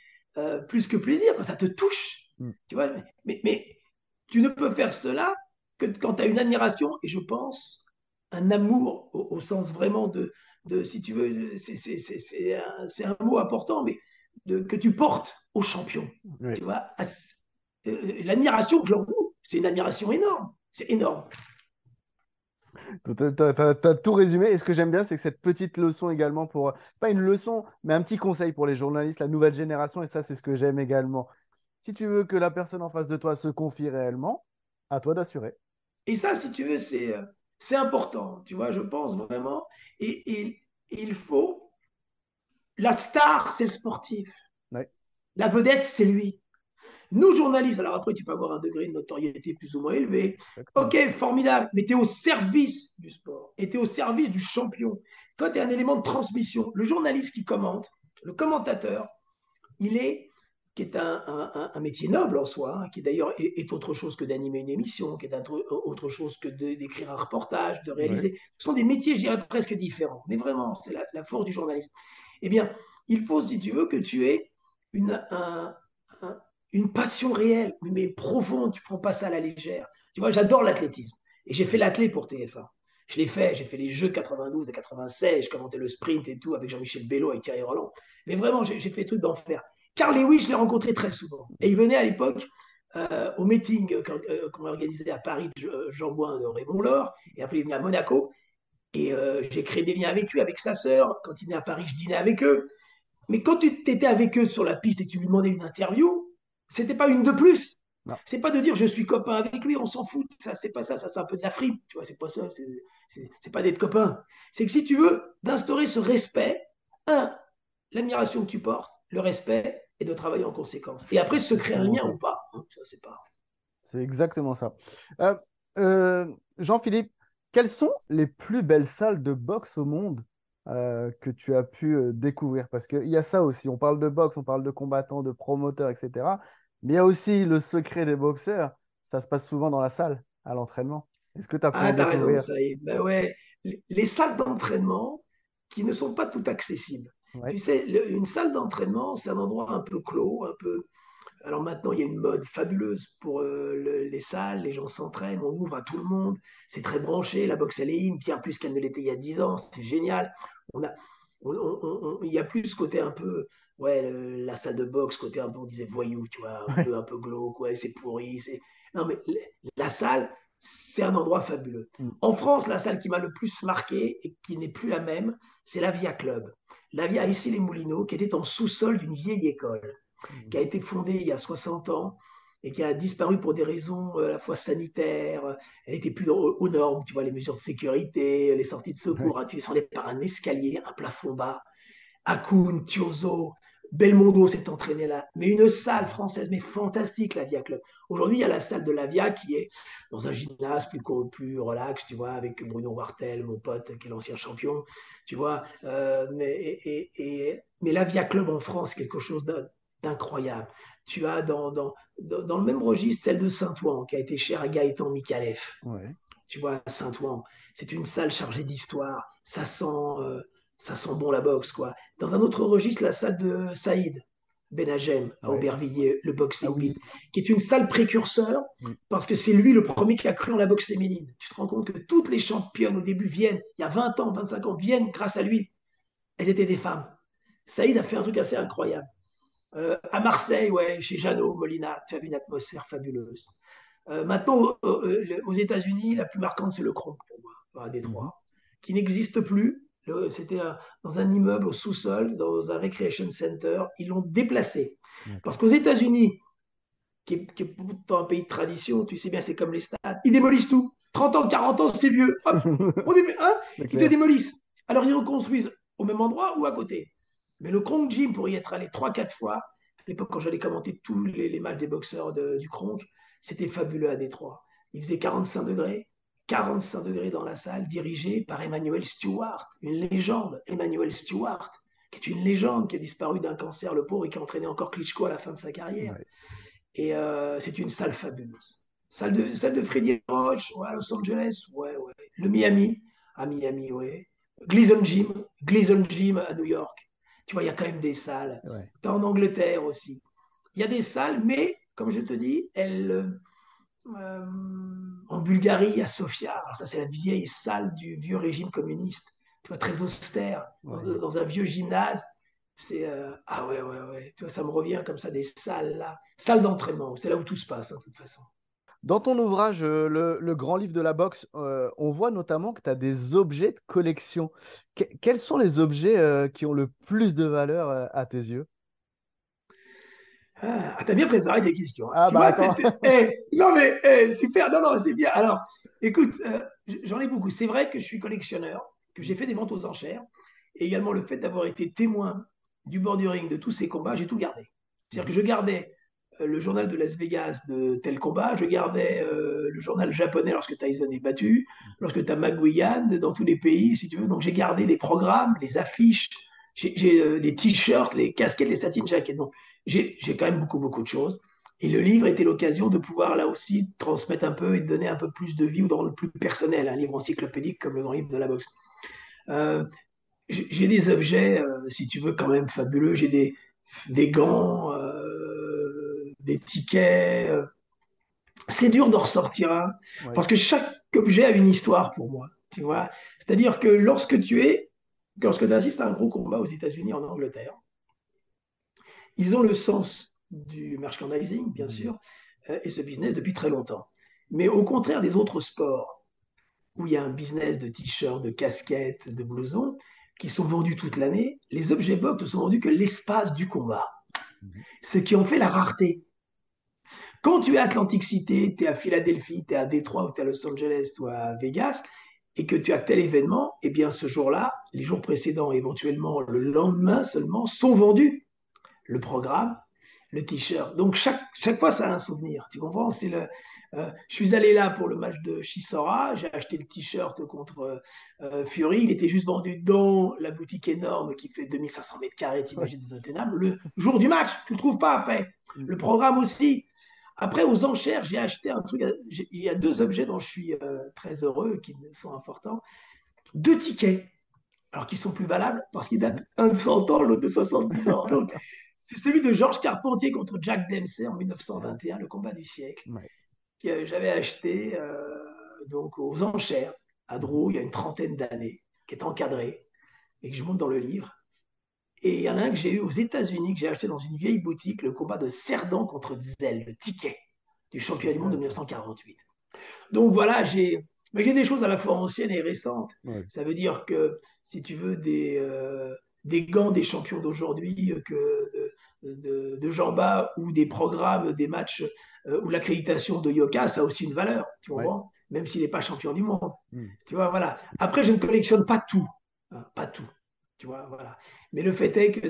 plus que plaisir quand ça te touche. Mm. Tu vois, mais tu ne peux faire cela que quand tu as une admiration et je pense un amour au sens vraiment si tu veux, c'est un mot important, mais que tu portes au champion. Ouais. Tu vois, l'admiration que je leur voue, c'est une admiration énorme. C'est énorme. T'as tout résumé. Et ce que j'aime bien, c'est que cette petite leçon également pour, pas une leçon, mais un petit conseil pour les journalistes, la nouvelle génération. Et ça, c'est ce que j'aime également. Si tu veux que la personne en face de toi se confie réellement, à toi d'assurer. Et ça, si tu veux, c'est important. Tu vois, je pense vraiment. Et il faut. La star, c'est le sportif. Ouais, La vedette, c'est lui. Nous, journalistes, alors après, tu peux avoir un degré de notoriété plus ou moins élevé. exactement. Ok, formidable, mais tu es au service du sport et tu es au service du champion. Toi, tu es un élément de transmission. Le journaliste qui commente, le commentateur, il est, qui est un métier noble en soi, hein, qui d'ailleurs est autre chose que d'animer une émission, qui est autre chose que d'écrire un reportage, de Ouais. réaliser. Ce sont des métiers, je dirais, presque différents. Mais vraiment, c'est la force du journalisme. Eh bien, il faut, si tu veux, que tu aies une, un, un, une passion réelle, mais profonde. Tu ne prends pas ça à la légère. Tu vois, j'adore l'athlétisme. Et j'ai fait Ouais. l'athlé pour TF1. Je l'ai fait, j'ai fait les Jeux de 92, de 96, je commentais le sprint et tout avec Jean-Michel Bello et Thierry Roland. Mais vraiment, j'ai fait des trucs d'enfer. Carl Lewis, je l'ai rencontré très souvent. Et il venait à l'époque au meeting qu'on organisait à Paris de Jean Bouin de Raymond Laure. Et après, il venait à Monaco. Et j'ai créé des liens avec lui, avec sa sœur. Quand il venait à Paris, je dînais avec eux. Mais quand tu étais avec eux sur la piste et que tu lui demandais une interview, c'était pas une de plus. Non, C'est pas de dire je suis copain avec lui, on s'en fout. Ça, c'est pas ça. Ça, c'est un peu de la frime. Tu vois, c'est pas ça. C'est pas d'être copain. C'est que si tu veux, d'instaurer ce respect, un, l'admiration que tu portes, le respect, et de travailler en conséquence. Et après, se créer un exactement lien ça. ou pas. Ça, c'est pas. C'est exactement ça. Euh, Jean-Philippe, quelles sont les plus belles salles de boxe au monde que tu as pu découvrir? Parce qu'il y a ça aussi. On parle de boxe, on parle de combattants, de promoteurs, etc. Mais il y a aussi le secret des boxeurs. Ça se passe souvent dans la salle, à l'entraînement. Est-ce que tu as pu Ah, en t'as raison, découvrir? ça y est. Ben ouais. Les salles d'entraînement qui ne sont pas tout accessibles. Ouais. Tu sais, une salle d'entraînement, c'est un endroit un peu clos, un peu. Alors maintenant, il y a une mode fabuleuse pour les salles, les gens s'entraînent, on ouvre à tout le monde, c'est très branché, la boxe elle est in, bien plus qu'elle ne l'était il y a 10 ans, c'est génial. On a, il y a plus ce côté un peu, ouais, la salle de boxe, côté un peu, on disait voyou, tu vois, Ouais. un peu glauque, ouais, c'est pourri. Non, mais la salle, c'est un endroit fabuleux. Mm. En France, la salle qui m'a le plus marqué et qui n'est plus la même, c'est la Via Club. La Via ici les Moulineaux, qui était en sous-sol d'une vieille école qui a Mhm. été fondée il y a 60 ans et qui a disparu pour des raisons à la fois sanitaires. Elle n'était plus aux normes, tu vois, les mesures de sécurité, les sorties de Ouais. secours. Tu descendais par un escalier, un plafond bas. Akun, Thiozo, Belmondo s'est entraîné là. Mais une salle française, mais fantastique, la Via Club. Aujourd'hui, il y a la salle de la Via qui est dans un gymnase plus relax, tu vois, avec Bruno Wartel, mon pote, qui est l'ancien champion, tu vois. Mais la Via Club en France, quelque chose d'incroyable. Tu as dans le même registre celle de Saint-Ouen, qui a été chère à Gaëtan Mikalev. Ouais. Tu vois, Saint-Ouen, c'est une salle chargée d'histoire. Ça sent bon la boxe, quoi. Dans un autre registre, la salle de Saïd Benagem à Ouais. Aubervilliers, le Ah Boxing oui. Beat, qui est une salle précurseur Mm. parce que c'est lui le premier qui a cru en la boxe féminine. Tu te rends compte que toutes les championnes au début viennent, il y a 20 ans, 25 ans, viennent grâce à lui. Elles étaient des femmes. Saïd a fait un truc assez incroyable. À Marseille, ouais, chez Jeannot Molina, tu as vu une atmosphère fabuleuse. Maintenant, aux États-Unis, la plus marquante, c'est le Kronk pour moi, à Mhm. Détroit, qui n'existe plus. C'était dans un immeuble au sous-sol, dans un recreation center. Ils l'ont déplacé. Parce Ok. qu'aux États-Unis, qui est pourtant un pays de tradition, tu sais bien, c'est comme les stades, ils démolissent tout. 30 ans, 40 ans, c'est vieux. Hop, hein, C'est ils te clair. démolissent. Alors ils reconstruisent au même endroit ou à côté. Mais le Kronk Gym, pour y être allé 3-4 fois, à l'époque, quand j'allais commenter tous les matchs des boxeurs du Kronk, c'était fabuleux à Détroit. Il faisait 45 degrés dans la salle, dirigé par Emmanuel Stewart, une légende. Emmanuel Stewart, qui est une légende, qui a disparu d'un cancer, le pauvre, et qui a entraîné encore Klitschko à la fin de sa carrière. Ouais. Et c'est une salle fabuleuse. Salle de Freddy Roach, ouais, à Los Angeles, ouais, ouais. Le Miami, à Miami, ouais. Gleason Gym à New York. Tu vois, il y a quand même des salles. Ouais. Tu en Angleterre aussi. Il y a des salles, mais, comme je te dis, en Bulgarie, à Sofia, alors ça c'est la vieille salle du vieux régime communiste, tu vois, très austère, Ouais. dans un vieux gymnase. Ah ouais, ouais, ouais. Tu vois, ça me revient comme ça des salles là. Salles d'entraînement, c'est là où tout se passe, hein, de toute façon. Dans ton ouvrage, le grand livre de la boxe, on voit notamment que tu as des objets de collection. Quels sont les objets qui ont le plus de valeur à tes yeux? T'as bien préparé tes questions, hein. Ah Tu bah vois, attends. non mais super, non, non, c'est bien. Alors, écoute, j'en ai beaucoup. C'est vrai que je suis collectionneur, que j'ai fait des ventes aux enchères, et également le fait d'avoir été témoin du bord du ring de tous ces combats, j'ai tout gardé. C'est-à-dire que Mhm. je gardais le journal de Las Vegas de tel combat, je gardais le journal japonais lorsque Tyson est battu, lorsque tu as McGuigan dans tous les pays, si tu veux. Donc j'ai gardé les programmes, les affiches, j'ai des t-shirts, les casquettes, les satin jackets. Donc j'ai quand même beaucoup, beaucoup de choses. Et le livre était l'occasion de pouvoir là aussi transmettre un peu et de donner un peu plus de vie ou dans le plus personnel, un livre encyclopédique comme le grand livre de la boxe. Euh, j'ai des objets, si tu veux, quand même fabuleux. J'ai des gants, des tickets. C'est dur d'en ressortir un, Ouais. parce que chaque objet a une histoire pour moi. Tu vois, c'est-à-dire que lorsque tu assistes à un gros combat aux États-Unis, en Angleterre, ils ont le sens du merchandising, bien Mhm. sûr, et ce business depuis très longtemps. Mais au contraire des autres sports, où il y a un business de t-shirts, de casquettes, de blousons, qui sont vendus toute l'année, les objets box ne sont vendus que l'espace du combat. Mhm. Ce qui en fait la rareté. Quand tu es à Atlantic City, tu es à Philadelphie, tu es à Détroit ou tu es à Los Angeles ou à Vegas, et que tu as tel événement, eh bien ce jour-là, les jours précédents, éventuellement le lendemain seulement, sont vendus. Le programme, le t-shirt. Donc chaque fois, ça a un souvenir. Tu comprends? Je suis allé là pour le match de Chisora, j'ai acheté le t-shirt contre Fury, il était juste vendu dans la boutique énorme qui fait 2500 mètres carrés, Ouais. t'imagines, de Tottenham, le jour du match, tu ne le trouves pas après. Mhm. Le programme aussi. Après, aux enchères, j'ai acheté un truc, il y a deux objets dont je suis très heureux, qui sont importants. Deux tickets. alors qu'ils sont plus valables parce qu'ils datent un de 100 ans, l'autre de 70 ans. Donc, c'est celui de Georges Carpentier contre Jack Dempsey en Ah oui. 1921, le combat du siècle, Ouais. que j'avais acheté donc aux enchères à Mhm. Drou il y a une trentaine d'années, qui est encadré et que je monte dans le livre. Et il y en a un que j'ai eu aux États-Unis, que j'ai acheté dans une vieille boutique, le combat de Cerdan contre Zell, le ticket du championnat du monde de Intéressant. 1948. Donc voilà, j'ai des choses à la fois anciennes et récentes. Ouais. Ça veut dire que, si tu veux, des gants des champions d'aujourd'hui, de Jamba ou des programmes, des matchs ou l'accréditation de Yoka, ça a aussi une valeur, tu Ouais. comprends? Même s'il n'est pas champion du monde. Mm. Tu vois, voilà. Après, je ne collectionne pas tout, hein, pas tout. Tu vois, voilà. Mais le fait est que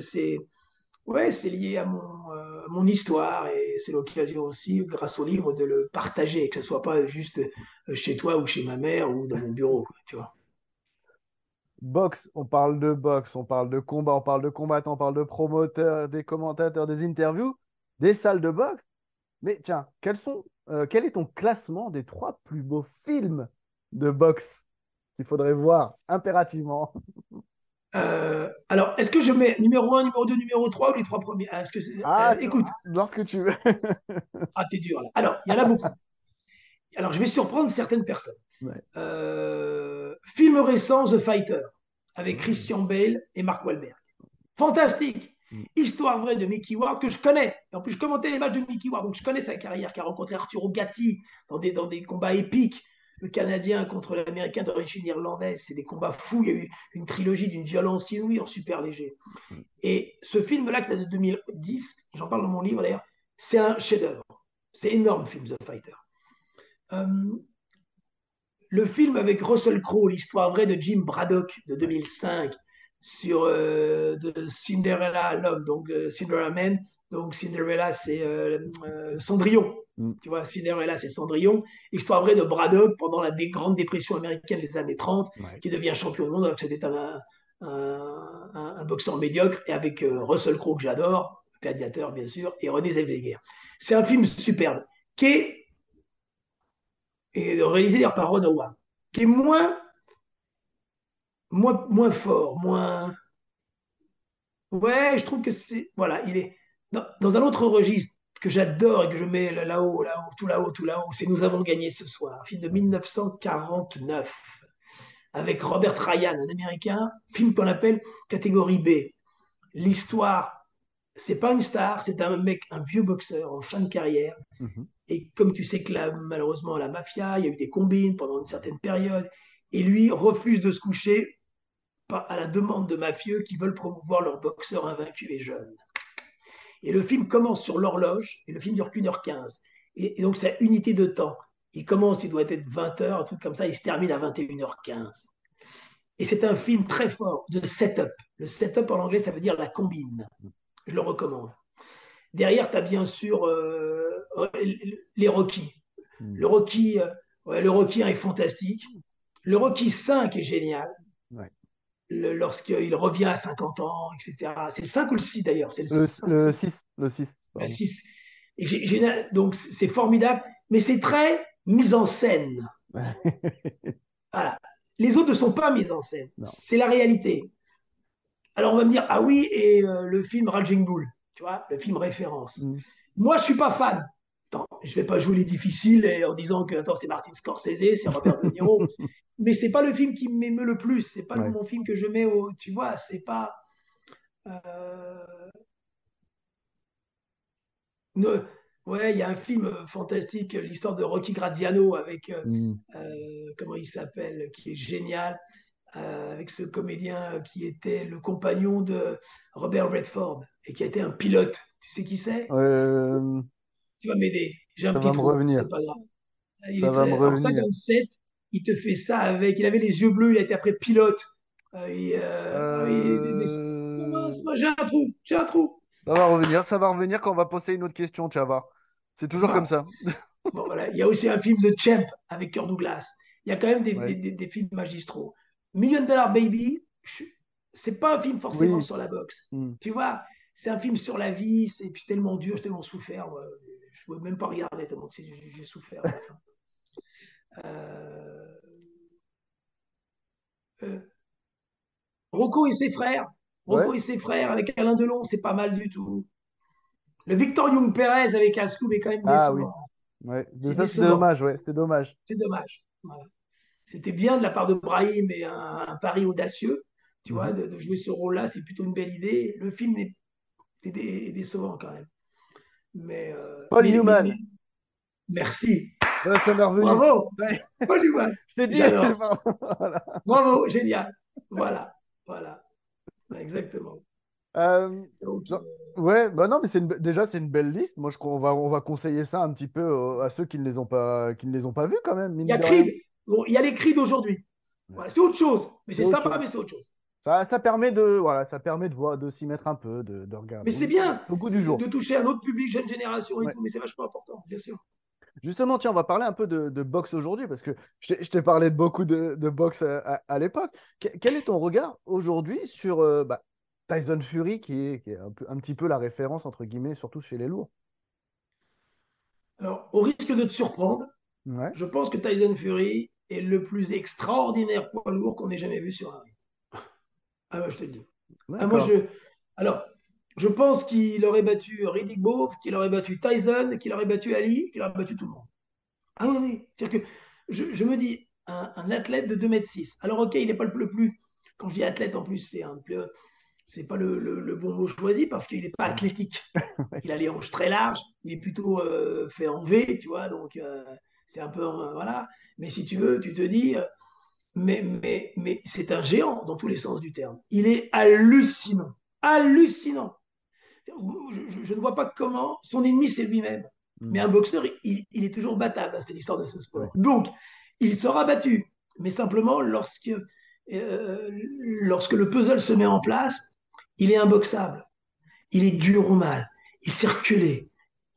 ouais, c'est lié à mon histoire et c'est l'occasion aussi, grâce au livre, de le partager, que ce soit pas juste chez toi ou chez ma mère ou dans mon bureau, quoi, tu vois. Boxe, on parle de boxe, on parle de combat, on parle de combattants, on parle de promoteurs, des commentateurs, des interviews, des salles de boxe. Mais tiens, quel est ton classement des trois plus beaux films de boxe qu'il faudrait voir impérativement? Alors, est-ce que je mets numéro un, numéro 2, numéro 3 ou les trois premiers? Ah, Écoute, lorsque tu veux. t'es dur là. Alors, il y en a beaucoup. Alors, je vais surprendre certaines personnes. Ouais. Film récent, The Fighter, avec Mm. Christian Bale et Mark Wahlberg. Fantastique. Mm. Histoire vraie de Mickey Ward que je connais. Et en plus, je commentais les matchs de Mickey Ward, donc je connais sa carrière, qui a rencontré Arturo Gatti dans des combats épiques. Le Canadien contre l'Américain d'origine irlandaise, c'est des combats fous. Il y a eu une trilogie d'une violence inouïe en super léger. Mm. Et ce film-là, qui date de 2010, j'en parle dans mon livre d'ailleurs, c'est un chef-d'œuvre. C'est énorme, film The Fighter. Euh, le film avec Russell Crowe, l'histoire vraie de Jim Braddock de Ouais. 2005 sur de Cinderella l'homme, donc Cinderella Man, donc Cinderella c'est Cendrillon. Mm. Tu vois, Cinderella c'est Cendrillon. Histoire vraie de Braddock pendant la grande dépression américaine des années 30, Ouais. qui devient champion du monde alors que c'était un boxeur médiocre, et avec Russell Crowe que j'adore, gladiateur bien sûr, et René Zellweger. C'est un film superbe qui est réalisé par Ron Howard, qui est moins fort, moins. Ouais, je trouve que c'est. Voilà, il est dans un autre registre que j'adore et que je mets là-haut, là-haut, tout là-haut, tout là-haut. C'est Nous avons gagné ce soir, un film de Ouais. 1949 avec Robert Ryan, un Américain, film qu'on appelle catégorie B. L'histoire, c'est pas une star, c'est un mec, un vieux boxeur en fin de carrière. Mhm. Et comme tu sais que malheureusement, la mafia, il y a eu des combines pendant une certaine période, et lui refuse de se coucher à la demande de mafieux qui veulent promouvoir leur boxeur invaincu et jeune. Et le film commence sur l'horloge, et le film dure qu'1h15. Et donc, c'est unité de temps. Il commence, il doit être 20h, un truc comme ça, il se termine à 21h15. Et c'est un film très fort de setup. Le setup en anglais, ça veut dire la combine. Je le recommande. Derrière, tu as bien sûr les Rocky. Mm. Le Rocky, ouais, le Rocky 1 est fantastique. Le Rocky 5 est génial. Ouais. Lorsqu'il revient à 50 ans, etc. C'est le 5 ou le 6 d'ailleurs? C'est le 5, Le c'est 6, le 6, le pardon. 6. Donc c'est formidable, mais c'est très mis en scène. Voilà. Les autres ne sont pas mis en scène. Non. C'est la réalité. Alors on va me dire, ah oui, et le film Raging Bull, tu vois, le film référence. Mm. Moi, je ne suis pas fan. Attends, je ne vais pas jouer les difficiles en disant que attends, c'est Martin Scorsese, c'est Robert De Niro. Mais c'est pas le film qui m'émeut le plus. C'est pas Ouais. mon film que je mets au. Tu vois, c'est pas. Euh, ne- Ouais, il y a un film fantastique, l'histoire de Rocky Graziano avec, Mm. comment il s'appelle, qui est génial, avec ce comédien qui était le compagnon de Robert Redford et qui a été un pilote. Tu sais qui c'est? Euh, Tu vas m'aider. J'ai un Ça petit va me trou, revenir. c'est pas grave. Ça va me En revenir. 57, il te fait ça avec. Il avait les yeux bleus, il a été après pilote. Non, mince, Euh, j'ai un trou, j'ai un trou. Ça va revenir. Ça va revenir quand on va poser une autre question, tu vas voir. C'est C'est toujours pas comme grave. ça. Bon, voilà. Il y a aussi un film de Champ avec Kirk Douglas. Il y a quand même des, des- Ouais. des- des films magistraux. Million Dollar Baby, c'est pas un film forcément Oui. sur la boxe. Mm. Tu vois, c'est un film sur la vie. Et puis c'est tellement dur, j'ai tellement souffert. Moi. Je ne veux même pas regarder tellement que j'ai souffert à la fin. Euh, euh, Rocco et ses frères. Ouais. Rocco et ses frères avec Alain Delon, c'est pas mal du tout. Le Victor Young Perez avec Ascoub est quand même Ah oui. décevant. Ouais. C'est Ça, c'était décevant. dommage, ouais, c'était dommage. C'est dommage. Voilà. C'était bien de la part de Brahim et un pari audacieux, tu vois, Mhm. de jouer ce rôle-là. C'est plutôt une belle idée. Le film est décevant quand même. Mais, Paul Newman. merci. Ouais, ça m'est revenu. Bravo. Ouais. Paul Newman. Je t'ai dit. J'adore. Voilà. Bravo. Génial. Voilà. Voilà. Exactement. Euh, Donc, non, ouais, bah non, mais déjà, c'est une belle liste. Moi, on va conseiller ça un petit peu à ceux qui ne les ont pas vus quand même, il y mine a de rien. Creed. Bon, il y a les Creed d'aujourd'hui. Ouais. Voilà, c'est autre chose. Mais C'est c'est autre sympa, chose. mais c'est autre chose. Ça permet voilà, ça permet de voir, de s'y mettre un peu, de regarder. Mais c'est Oui, c'est bien au goût du jour. de toucher un autre public, jeune génération et Ouais. tout. Mais c'est vachement important, bien sûr. Justement, tiens, on va parler un peu de boxe aujourd'hui, parce que je t'ai parlé de beaucoup de boxe à l'époque. Quel est ton regard aujourd'hui sur Tyson Fury, qui est un petit peu la référence, entre guillemets, surtout chez les lourds? Alors, au risque de te surprendre, Ouais, je pense que Tyson Fury est le plus extraordinaire poids lourd qu'on ait jamais vu sur un ring. Ah ouais, je te le dis. Ah, moi, d'accord. alors, je pense qu'il aurait battu Riddick Bowe, qu'il aurait battu Tyson, qu'il aurait battu Ali, qu'il aurait battu tout le monde. Ah oui, oui. C'est-à-dire que je me dis, un athlète de 2,6 m. Alors, ok, il n'est pas le plus. Quand je dis athlète, en plus, c'est pas le bon mot choisi parce qu'il n'est pas athlétique. Ouais. Il a les hanches très larges, il est plutôt fait en V, tu vois, donc c'est un peu. Voilà. Mais si tu veux, tu te dis, mais c'est un géant dans tous les sens du terme. Il est hallucinant. Hallucinant. Je ne vois pas comment son ennemi, c'est lui-même. Mais Hmm. un boxeur, il est toujours battable, hein, c'est l'histoire de ce Ouais. sport. Donc, il sera battu. Mais simplement, lorsque le puzzle se met en place, il est imboxable. Il est dur au mal. Il s'est reculé.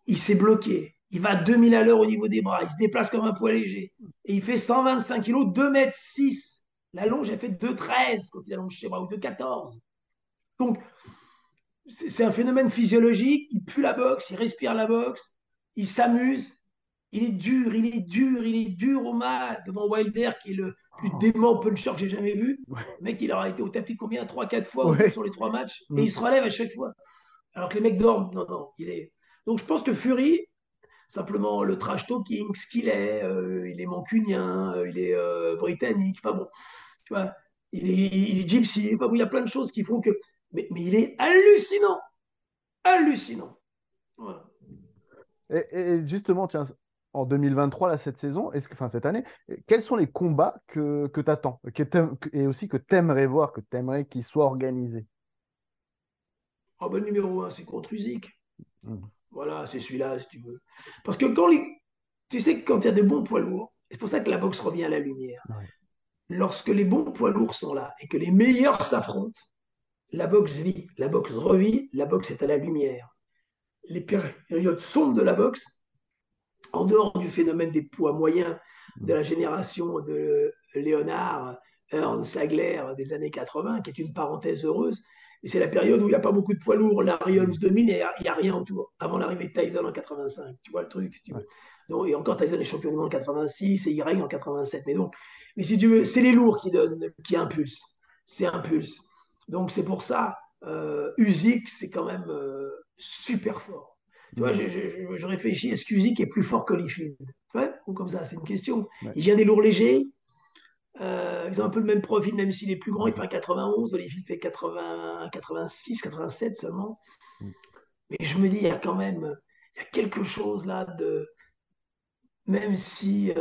Il s'est bloqué. Il va à 2000 à l'heure au niveau des bras. Il se déplace comme un poids léger. Et il fait 125 kilos, 2,6 m. La longe, elle fait 2,13 quand il allonge ses bras, ou 2,14. Donc, c'est un phénomène physiologique. Il pue la boxe, il respire la boxe, il s'amuse. Il est dur, il est dur, il est dur au mal devant Wilder, qui est le plus Oh. dément puncher que j'ai jamais vu. Ouais. Le mec, il aura été au tapis combien? 3, 4 fois Ouais. sur les 3 matchs. Et Hmm. il se relève à chaque fois. Alors que les mecs dorment. Non, non, il est. Donc je pense que Fury, simplement le trash talking, ce qu'il est, il est mancunien, il est britannique, enfin bon, tu vois, il est gypsy, enfin bon, il y a plein de choses qui font que. Mais il est hallucinant, hallucinant. Voilà. Et justement, tiens, en 2023, là, cette saison, enfin cette année, quels sont les combats que tu attends et aussi que tu aimerais voir, que tu aimerais qu'ils soient organisés? Oh, ben, numéro 1, c'est contre Usyk. Hmm. Voilà, c'est celui-là, si tu veux. Parce que tu sais que quand il y a de bons poids lourds, c'est pour ça que la boxe revient à la lumière. Ouais. Lorsque les bons poids lourds sont là et que les meilleurs s'affrontent, la boxe vit, la boxe revit, la boxe est à la lumière. Les périodes sombres de la boxe, en dehors du phénomène des poids moyens de Hmm. la génération de Léonard, Ernst Sagler des années 80, qui est une parenthèse heureuse, et c'est la période où il n'y a pas beaucoup de poids lourds, Larry Hmm. Holmes domine et il n'y a rien autour, avant l'arrivée de Tyson en 85, tu vois le truc, si tu Ouais. veux. Donc, et encore Tyson est champion du monde en 86 et il règne en 87. Mais si tu veux, c'est les lourds qui impulsent. C'est impulse. Donc c'est pour ça, Usyk, c'est quand même super fort. Tu vois, Hmm. je réfléchis, est-ce qu'Usyk est plus fort qu'Holyfield? Ouais, ou comme ça, c'est une question. Ouais. Il vient des lourds légers, ils ont un peu le même profil, même s'il est plus grand, il fait un 91, Holyfield fait 80, 86, 87 seulement. Hmm. Mais je me dis, il y a quelque chose là de, même si,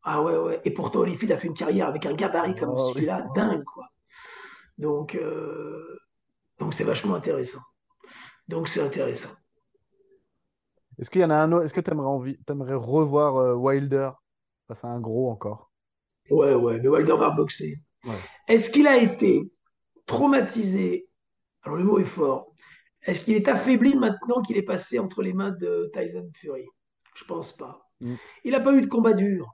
ah ouais, ouais, et pourtant Holyfield a fait une carrière avec un gabarit comme Oh, oui. celui-là, dingue, quoi. Donc, euh, donc c'est vachement intéressant. Donc c'est intéressant. Est-ce qu'il y en a un autre? Est-ce que t'aimerais revoir Wilder face à un gros encore? Ouais, ouais, mais Wilder va boxer. Ouais. Est-ce qu'il a été traumatisé? Alors le mot est fort. Est-ce qu'il est affaibli maintenant qu'il est passé entre les mains de Tyson Fury? Je pense pas. Hmm. Il n'a pas eu de combat dur.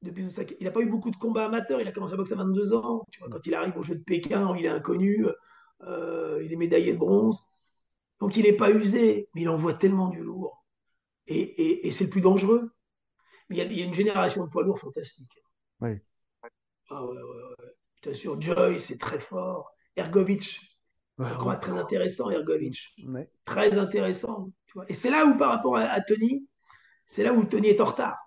Il n'a pas eu beaucoup de combats amateurs. Il a commencé à boxer à 22 ans. Tu vois, quand il arrive au jeu de Pékin, où il est inconnu, il est médaillé de bronze. Donc il n'est pas usé, mais il envoie tellement du lourd. Et c'est le plus dangereux. Mais il y a une génération de poids lourds fantastique. Ouais. Ah ouais, ouais, ouais. Je t'assure, Joyce, c'est très fort. Ergovic, c'est un Oui. combat très intéressant, Ergovic. Ouais. Très intéressant. Tu vois. Et c'est là où, par rapport à Tony, c'est là où Tony est en retard.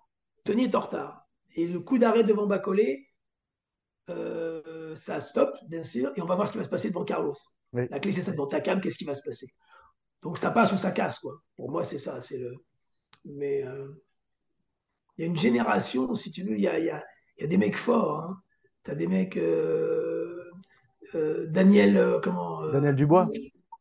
Tony est en retard. Et le coup d'arrêt devant Bacolé, ça stoppe, bien sûr, et on va voir ce qui va se passer devant Carlos. Oui. La clé, c'est ça, devant Takam, qu'est-ce qui va se passer? Donc ça passe ou ça casse, quoi. Pour moi, c'est ça. C'est le... Mais il y a une génération, si tu veux, il y a des mecs forts. Hein. Tu as des mecs, Daniel, comment Daniel Dubois.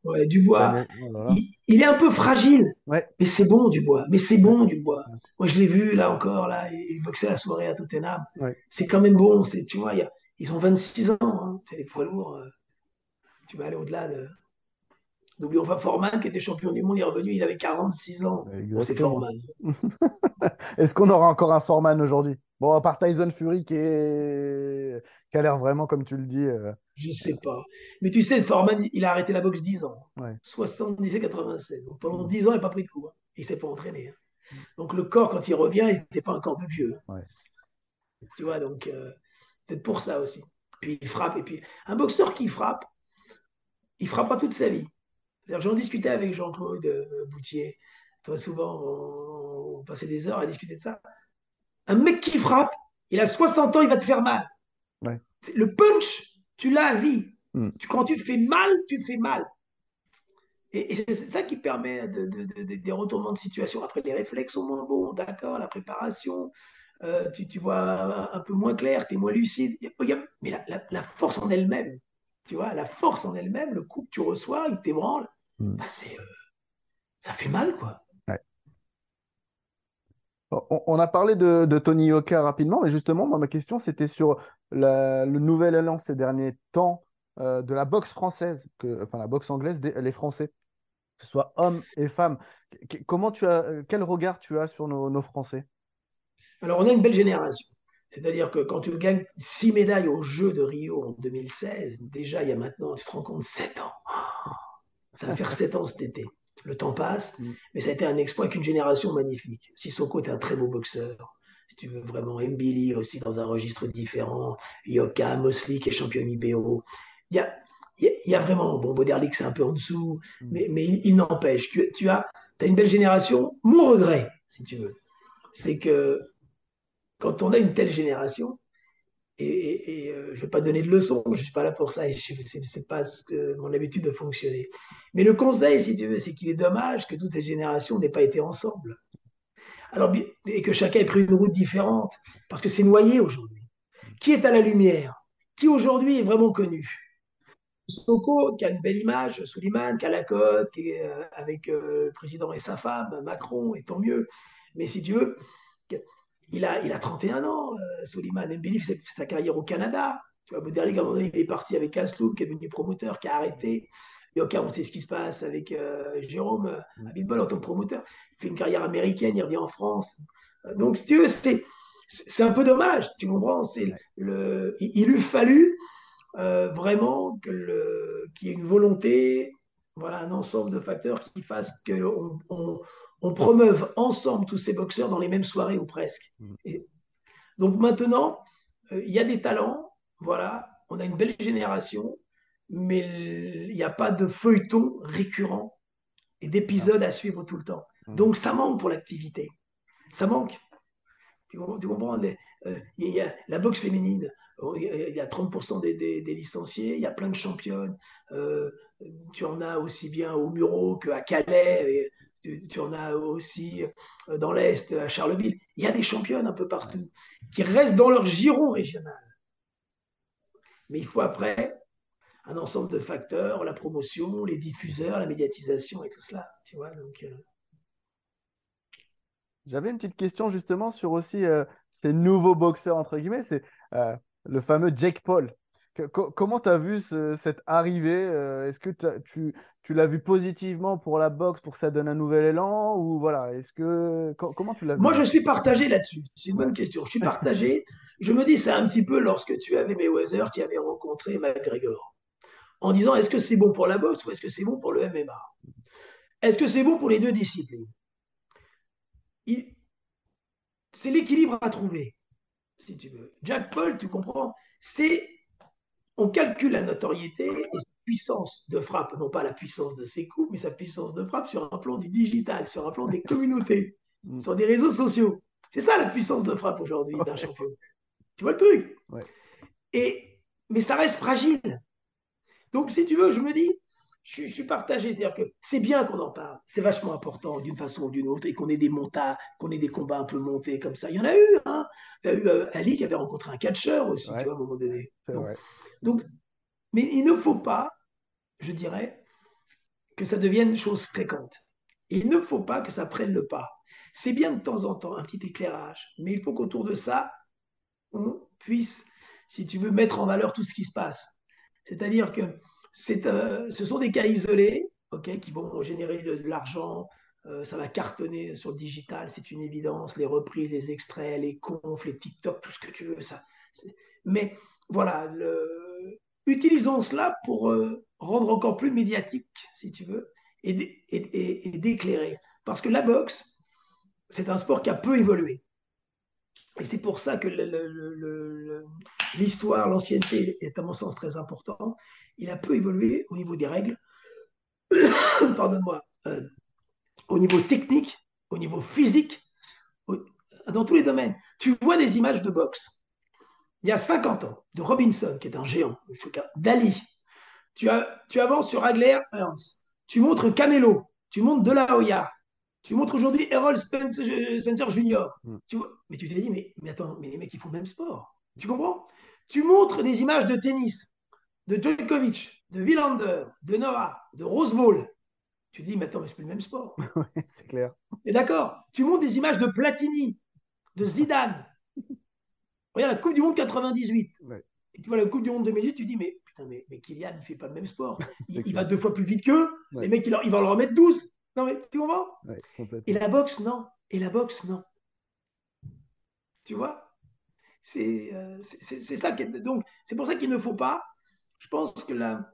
ouais, Dubois, Daniel, oh là là. il est un peu fragile, Ouais. mais c'est bon Dubois, mais c'est Ouais. bon Dubois. Ouais. Moi je l'ai vu là encore, là, il boxait la soirée à Tottenham. Ouais. C'est quand même bon, c'est, tu vois, ils ont 26 ans, hein. C'est les poids lourds, tu vas aller au-delà de. N'oublions pas Foreman qui était champion du monde, il est revenu, il avait 46 ans. Bon, c'est Exactement. Foreman. Est-ce qu'on aura encore un Foreman aujourd'hui? Bon, à part Tyson Fury qui a l'air vraiment, comme tu le dis. Je sais pas. Mais tu sais, Foreman, il a arrêté la boxe 10 ans. Ouais. 70 et 87. Donc pendant Mm. 10 ans, il n'a pas pris de coup. Hein. Il ne s'est pas entraîné. Hein. Donc le corps, quand il revient, il n'était pas un corps de vieux. Ouais. Tu vois, donc peut-être pour ça aussi. Puis il frappe. Et puis un boxeur qui frappe, il frappera toute sa vie. C'est-à-dire, j'en discutais avec Jean-Claude Boutier. Très souvent, on passait des heures à discuter de ça. Un mec qui frappe, il a 60 ans, il va te faire mal. Ouais. Le punch, tu l'as à vie. Mm. Quand tu fais mal, tu fais mal. Et c'est ça qui permet des retournements de situation. Après, les réflexes sont moins bons, d'accord, la préparation, tu vois un peu moins clair, tu es moins lucide. Mais la force en elle-même, tu vois, la force en elle-même, le coup que tu reçois, il t'ébranle, Mm. bah, ça fait mal, quoi. Ouais. On a parlé de Tony Yoka rapidement, mais justement, moi, ma question, c'était sur le nouvel élan ces derniers temps de la boxe française, enfin la boxe anglaise, les Français, que ce soit hommes et femmes. Comment quel regard tu as sur nos Français? Alors, on a une belle génération. C'est-à-dire que quand tu gagnes 6 médailles aux Jeux de Rio en 2016, déjà, il y a maintenant, tu te rends compte, 7 ans. Ça va faire 7 ans cet été. Le temps passe, Mm. mais ça a été un exploit avec une génération magnifique. Sissoko est un très beau boxeur. Si tu veux vraiment, Mbili aussi dans un registre différent. Yoka, Mosley qui est champion IBO. Il y a vraiment, bon, Boderlic c'est un peu en dessous, Mm. mais il n'empêche. Tu as une belle génération. Mon regret, si tu veux, c'est que quand on a une telle génération, je ne vais pas donner de leçons, je ne suis pas là pour ça, ce n'est pas mon habitude de fonctionner. Mais le conseil, si tu veux, c'est qu'il est dommage que toutes ces générations n'aient pas été ensemble. Alors, et que chacun ait pris une route différente, parce que c'est noyé aujourd'hui. Qui est à la lumière? Qui aujourd'hui est vraiment connu? Soko, qui a une belle image, Souliman, qui a la cote, qui est avec le président et sa femme, Macron, et tant mieux. Mais si tu veux, il a 31 ans, Soliman. Mbili fait sa carrière au Canada. Tu vois, Boderlig, à un moment donné, il est parti avec Asloum, qui est devenu promoteur, qui a arrêté. Et ok, on sait ce qui se passe avec Jérôme Mm. Abitbol en tant que promoteur. Il fait une carrière américaine, il revient en France. Donc, si tu veux, c'est un peu dommage, tu comprends Ouais. il eût fallu vraiment qu'il y ait une volonté, voilà, un ensemble de facteurs qui fassent qu'on promeuve ensemble tous ces boxeurs dans les mêmes soirées ou presque. Mm. Et donc maintenant, il y a des talents, voilà, on a une belle génération, mais il n'y a pas de feuilleton récurrent et C'est ça. d'épisodes à suivre tout le temps. Mm. Donc ça manque pour l'activité. Ça manque. Tu comprends il y a la boxe féminine, il y a 30% des licenciés, il y a plein de championnes. Euh, tu en as aussi bien au Muro qu'à Calais, et tu en as aussi dans l'Est, à Charleville. Il y a des championnes un peu Ouais. partout qui restent dans leur giron régional. Mais il faut après un ensemble de facteurs, la promotion, les diffuseurs, la médiatisation et tout cela. Tu vois, donc, J'avais une petite question justement sur aussi ces nouveaux boxeurs, entre guillemets, c'est euh, le fameux Jake Paul. Comment tu as vu cette arrivée? Est-ce que tu l'as vu positivement pour la boxe, pour que ça donne un nouvel élan? Ou voilà, comment tu l'as vu moi, je lui? suis partagé là-dessus. C'est une Ouais. bonne question. Je suis partagé. Je me dis, c'est un petit peu lorsque tu avais Mayweather qui avait rencontré McGregor, en disant est-ce que c'est bon pour la boxe ou est-ce que c'est bon pour le MMA? Est-ce que c'est bon pour les deux disciplines? Il- C'est l'équilibre à trouver, si tu veux. Jack Paul, tu comprends, c'est on calcule la notoriété et sa puissance de frappe, non pas la puissance de ses coups, mais sa puissance de frappe sur un plan du digital, sur un plan des communautés, Mm. sur des réseaux sociaux. C'est ça la puissance de frappe aujourd'hui d'un Ouais, champion. Tu vois le truc? ouais, Et, mais ça reste fragile. Donc, si tu veux, je me dis, je suis partagé. C'est-à-dire que c'est bien qu'on en parle. C'est vachement important d'une façon ou d'une autre et qu'on ait des montas, qu'on ait des combats un peu montés comme ça. Il y en a eu, hein. Tu as eu Ali qui avait rencontré un catcheur aussi, tu ouais, vois, à un moment donné. c'est Donc, vrai. donc, mais il ne faut pas, je dirais, que ça devienne chose fréquente. Et il ne faut pas que ça prenne le pas. C'est bien de temps en temps un petit éclairage, mais il faut qu'autour de ça, on puisse, si tu veux, mettre en valeur tout ce qui se passe. C'est-à-dire que ce sont des cas isolés, okay, qui vont générer de l'argent, ça va cartonner sur le digital, c'est une évidence, les reprises, les extraits, les confs, les TikTok, tout ce que tu veux. Ça. Mais voilà, utilisons cela pour rendre encore plus médiatique, si tu veux, et d'éclairer. Parce que la boxe, c'est un sport qui a peu évolué. Et c'est pour ça que l'histoire, l'ancienneté est à mon sens très important. Il a peu évolué au niveau des règles, pardonne-moi, au niveau technique, au niveau physique, dans tous les domaines. Tu vois des images de boxe. Il y a 50 ans, de Robinson, qui est un géant, d'Ali. Tu avances sur Hagler, Ernst. Tu montres Canelo. Tu montres De La Hoya. Tu montres aujourd'hui Errol Spencer Jr. Mm. Mais tu t'es dit, mais attends, mais les mecs, ils font le même sport. Tu comprends? Tu montres des images de tennis, de Djokovic, de Wilander, de Noah, de Roseball. Tu te dis, mais attends, mais c'est plus le même sport. Ouais, c'est clair. Et d'accord, tu montres des images de Platini, de Zidane. Regarde la Coupe du Monde 98. Ouais, Et tu vois la Coupe du Monde 2018, tu dis, mais putain, mais Kylian, il ne fait pas le même sport. c'est Il va clair. 2 fois plus vite qu'eux. Les Ouais, mecs, il va leur remettre 12. Non, mais tu comprends? ouais, Et complètement. la boxe, non. Et la boxe, non. Tu vois? C'est ça. Donc, c'est pour ça qu'il ne faut pas. Je pense que là,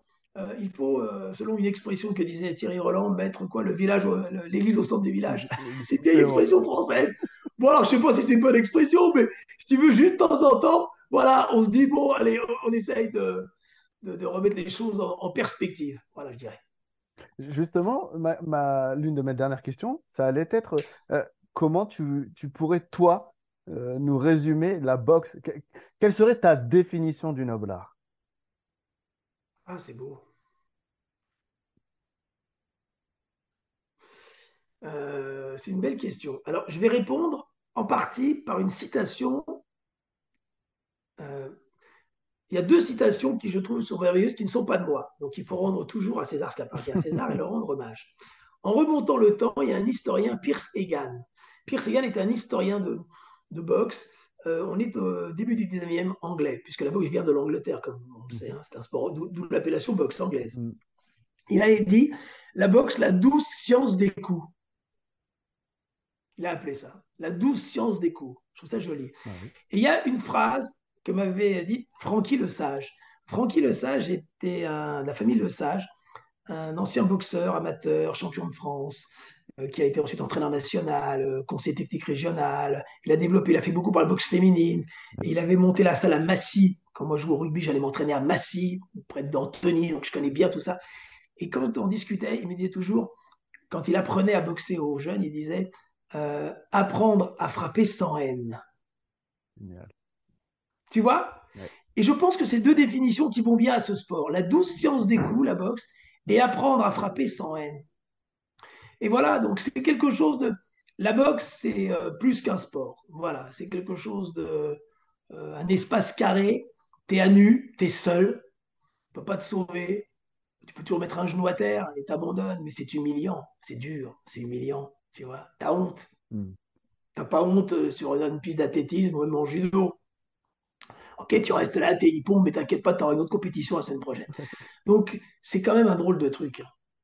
il faut, selon une expression que disait Thierry Roland, mettre quoi, l'église au centre du village. C'est une vieille Exactement. expression française. Bon, alors, je ne sais pas si c'est une bonne expression, mais si tu veux, juste de temps en temps, voilà, on se dit, bon, allez, on essaye de remettre les choses en perspective. Voilà, je dirais. Justement, l'une de mes dernières questions, ça allait être comment tu pourrais, toi, nous résumer la boxe? Quelle serait ta définition du noble art? Ah, c'est beau. C'est une belle question. Alors, je vais répondre en partie par une citation. euh, il y a 2 citations qui, je trouve, sont merveilleuses, qui ne sont pas de moi. Donc, il faut rendre toujours à César ce qui appartient à César et leur rendre hommage. En remontant le temps, il y a un historien, Pierce Egan. Pierce Egan est un historien de boxe. On est au début du 19e anglais, puisque la boxe vient de l'Angleterre, comme on le sait. Mhm. Hein, c'est un sport, d'où l'appellation boxe anglaise. Mhm. Il a dit la boxe, la douce science des coups. Il a appelé ça la douce science des coups. Je trouve ça joli. Ah oui. Et il y a une phrase que m'avait dit Francky Le Sage. Francky Le Sage était de la famille Le Sage, un ancien boxeur amateur, champion de France, qui a été ensuite entraîneur national, conseiller technique régional. Il a fait beaucoup par la boxe féminine. Et il avait monté la salle à Massy. Quand moi je jouais au rugby, j'allais m'entraîner à Massy, près d'Antony, donc je connais bien tout ça. Et quand on discutait, il me disait toujours, quand il apprenait à boxer aux jeunes, il disait apprendre à frapper sans haine. Génial. Tu vois? Ouais. Et je pense que c'est 2 définitions qui vont bien à ce sport. La douce science des coups, la boxe, et apprendre à frapper sans haine. Et voilà, donc c'est quelque chose de... La boxe, c'est plus qu'un sport. Voilà, c'est quelque chose de... un espace carré, t'es à nu, t'es seul, tu peux pas te sauver, tu peux toujours mettre un genou à terre et t'abandonnes, mais c'est humiliant, c'est dur, c'est humiliant, tu vois. T'as honte. Mhm. T'as pas honte sur une piste d'athlétisme ou même en judo. Ok, tu restes là, t'es hippon, mais t'inquiète pas, t'auras une autre compétition la semaine prochaine. Donc, c'est quand même un drôle de truc.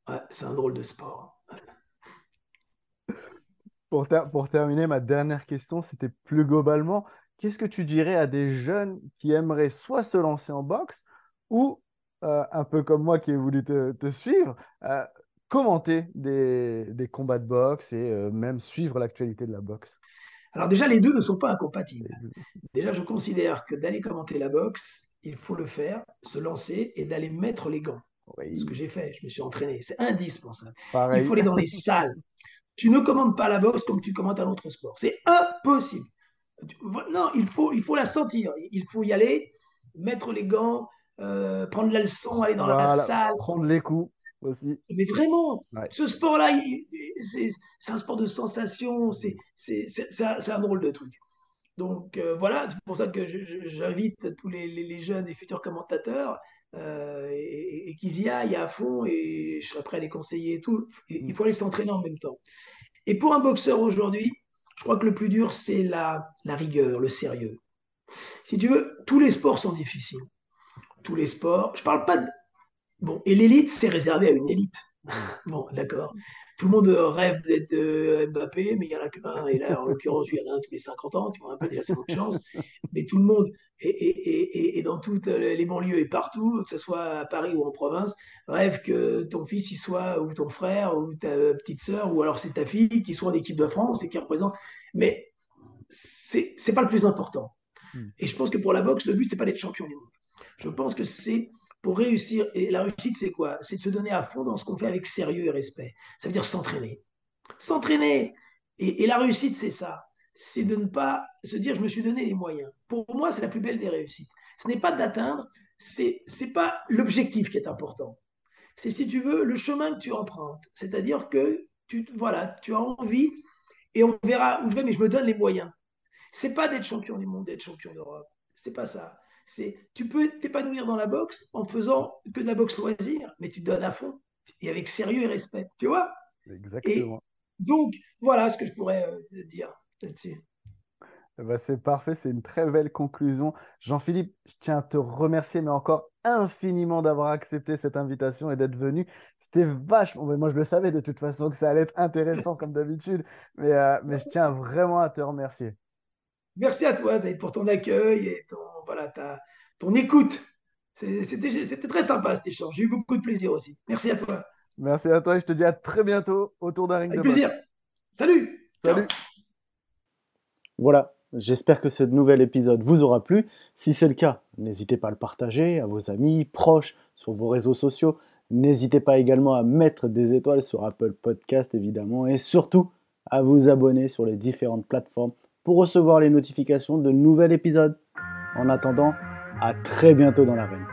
Ouais, c'est un drôle de sport. Pour terminer, ma dernière question, c'était plus globalement, qu'est-ce que tu dirais à des jeunes qui aimeraient soit se lancer en boxe ou, un peu comme moi qui ai voulu te suivre, commenter des combats de boxe et même suivre l'actualité de la boxe? Alors déjà, les deux ne sont pas incompatibles. Ex- Déjà, je considère que d'aller commenter la boxe, il faut le faire, se lancer et d'aller mettre les gants. Ce que Oui, j'ai fait, je me suis entraîné. C'est indispensable. Il pareil. faut aller dans les salles. Tu ne commandes pas la boxe comme tu commandes un autre sport. C'est impossible. Non, il faut la sentir. Il faut y aller, mettre les gants, prendre la leçon, aller dans la Voilà, salle. prendre les coups aussi. Mais vraiment, Ouais. ce sport-là, c'est un sport de sensation. C'est un drôle de truc. Donc voilà, c'est pour ça que j'invite tous les jeunes et futurs commentateurs et qu'ils y aillent à fond et je serai prêt à les conseiller et tout. Il Mm. faut aller s'entraîner en même temps. Et pour un boxeur aujourd'hui, je crois que le plus dur, c'est la rigueur, le sérieux. Si tu veux, tous les sports sont difficiles. Tous les sports. Je parle pas de. Bon, et l'élite, c'est réservé à une élite. Mm. Bon, d'accord. Tout le monde rêve d'être Mbappé, mais il n'y en a qu'un. Et là, en l'occurrence, il y en a un tous les 50 ans. Tu vois un peu, déjà, c'est notre chance. Mais tout le monde, et dans toutes les banlieues et partout, que ce soit à Paris ou en province, rêve que ton fils, il soit, ou ton frère, ou ta petite sœur, ou alors c'est ta fille, qui soit en équipe de France et qui représente. Mais c'est pas le plus important. Mm. Et je pense que pour la boxe, le but, c'est pas d'être champion du monde. Je pense que c'est pour réussir. Et la réussite, c'est quoi? C'est de se donner à fond dans ce qu'on fait avec sérieux et respect. Ça veut dire s'entraîner. S'entraîner. Et la réussite, c'est ça. C'est de ne pas se dire, je me suis donné les moyens. Pour moi, c'est la plus belle des réussites. Ce n'est pas d'atteindre, c'est pas l'objectif qui est important. C'est, si tu veux, le chemin que tu empruntes. C'est-à-dire que voilà, tu as envie et on verra où je vais, mais je me donne les moyens. C'est pas d'être champion du monde, d'être champion d'Europe. C'est pas ça. Tu peux t'épanouir dans la boxe en faisant que de la boxe loisir, mais tu te donnes à fond et avec sérieux et respect. Tu vois? Et Exactement. donc, voilà ce que je pourrais dire là-dessus. Eh ben, c'est parfait, c'est une très belle conclusion. Jean-Philippe, je tiens à te remercier, mais encore infiniment d'avoir accepté cette invitation et d'être venu. C'était vachement, mais moi je le savais de toute façon que ça allait être intéressant comme d'habitude, mais je tiens vraiment à te remercier. Merci à toi Zaïd, pour ton accueil et voilà, ton écoute. C'était très sympa cet échange. J'ai eu beaucoup de plaisir aussi. Merci à toi. Merci à toi et je te dis à très bientôt autour d'un ring de Avec plaisir. boxe. Salut. Ciao. Salut! Voilà, j'espère que ce nouvel épisode vous aura plu. Si c'est le cas, n'hésitez pas à le partager à vos amis, proches, sur vos réseaux sociaux. N'hésitez pas également à mettre des étoiles sur Apple Podcast évidemment et surtout à vous abonner sur les différentes plateformes pour recevoir les notifications de nouveaux épisodes. En attendant, à très bientôt dans l'arène.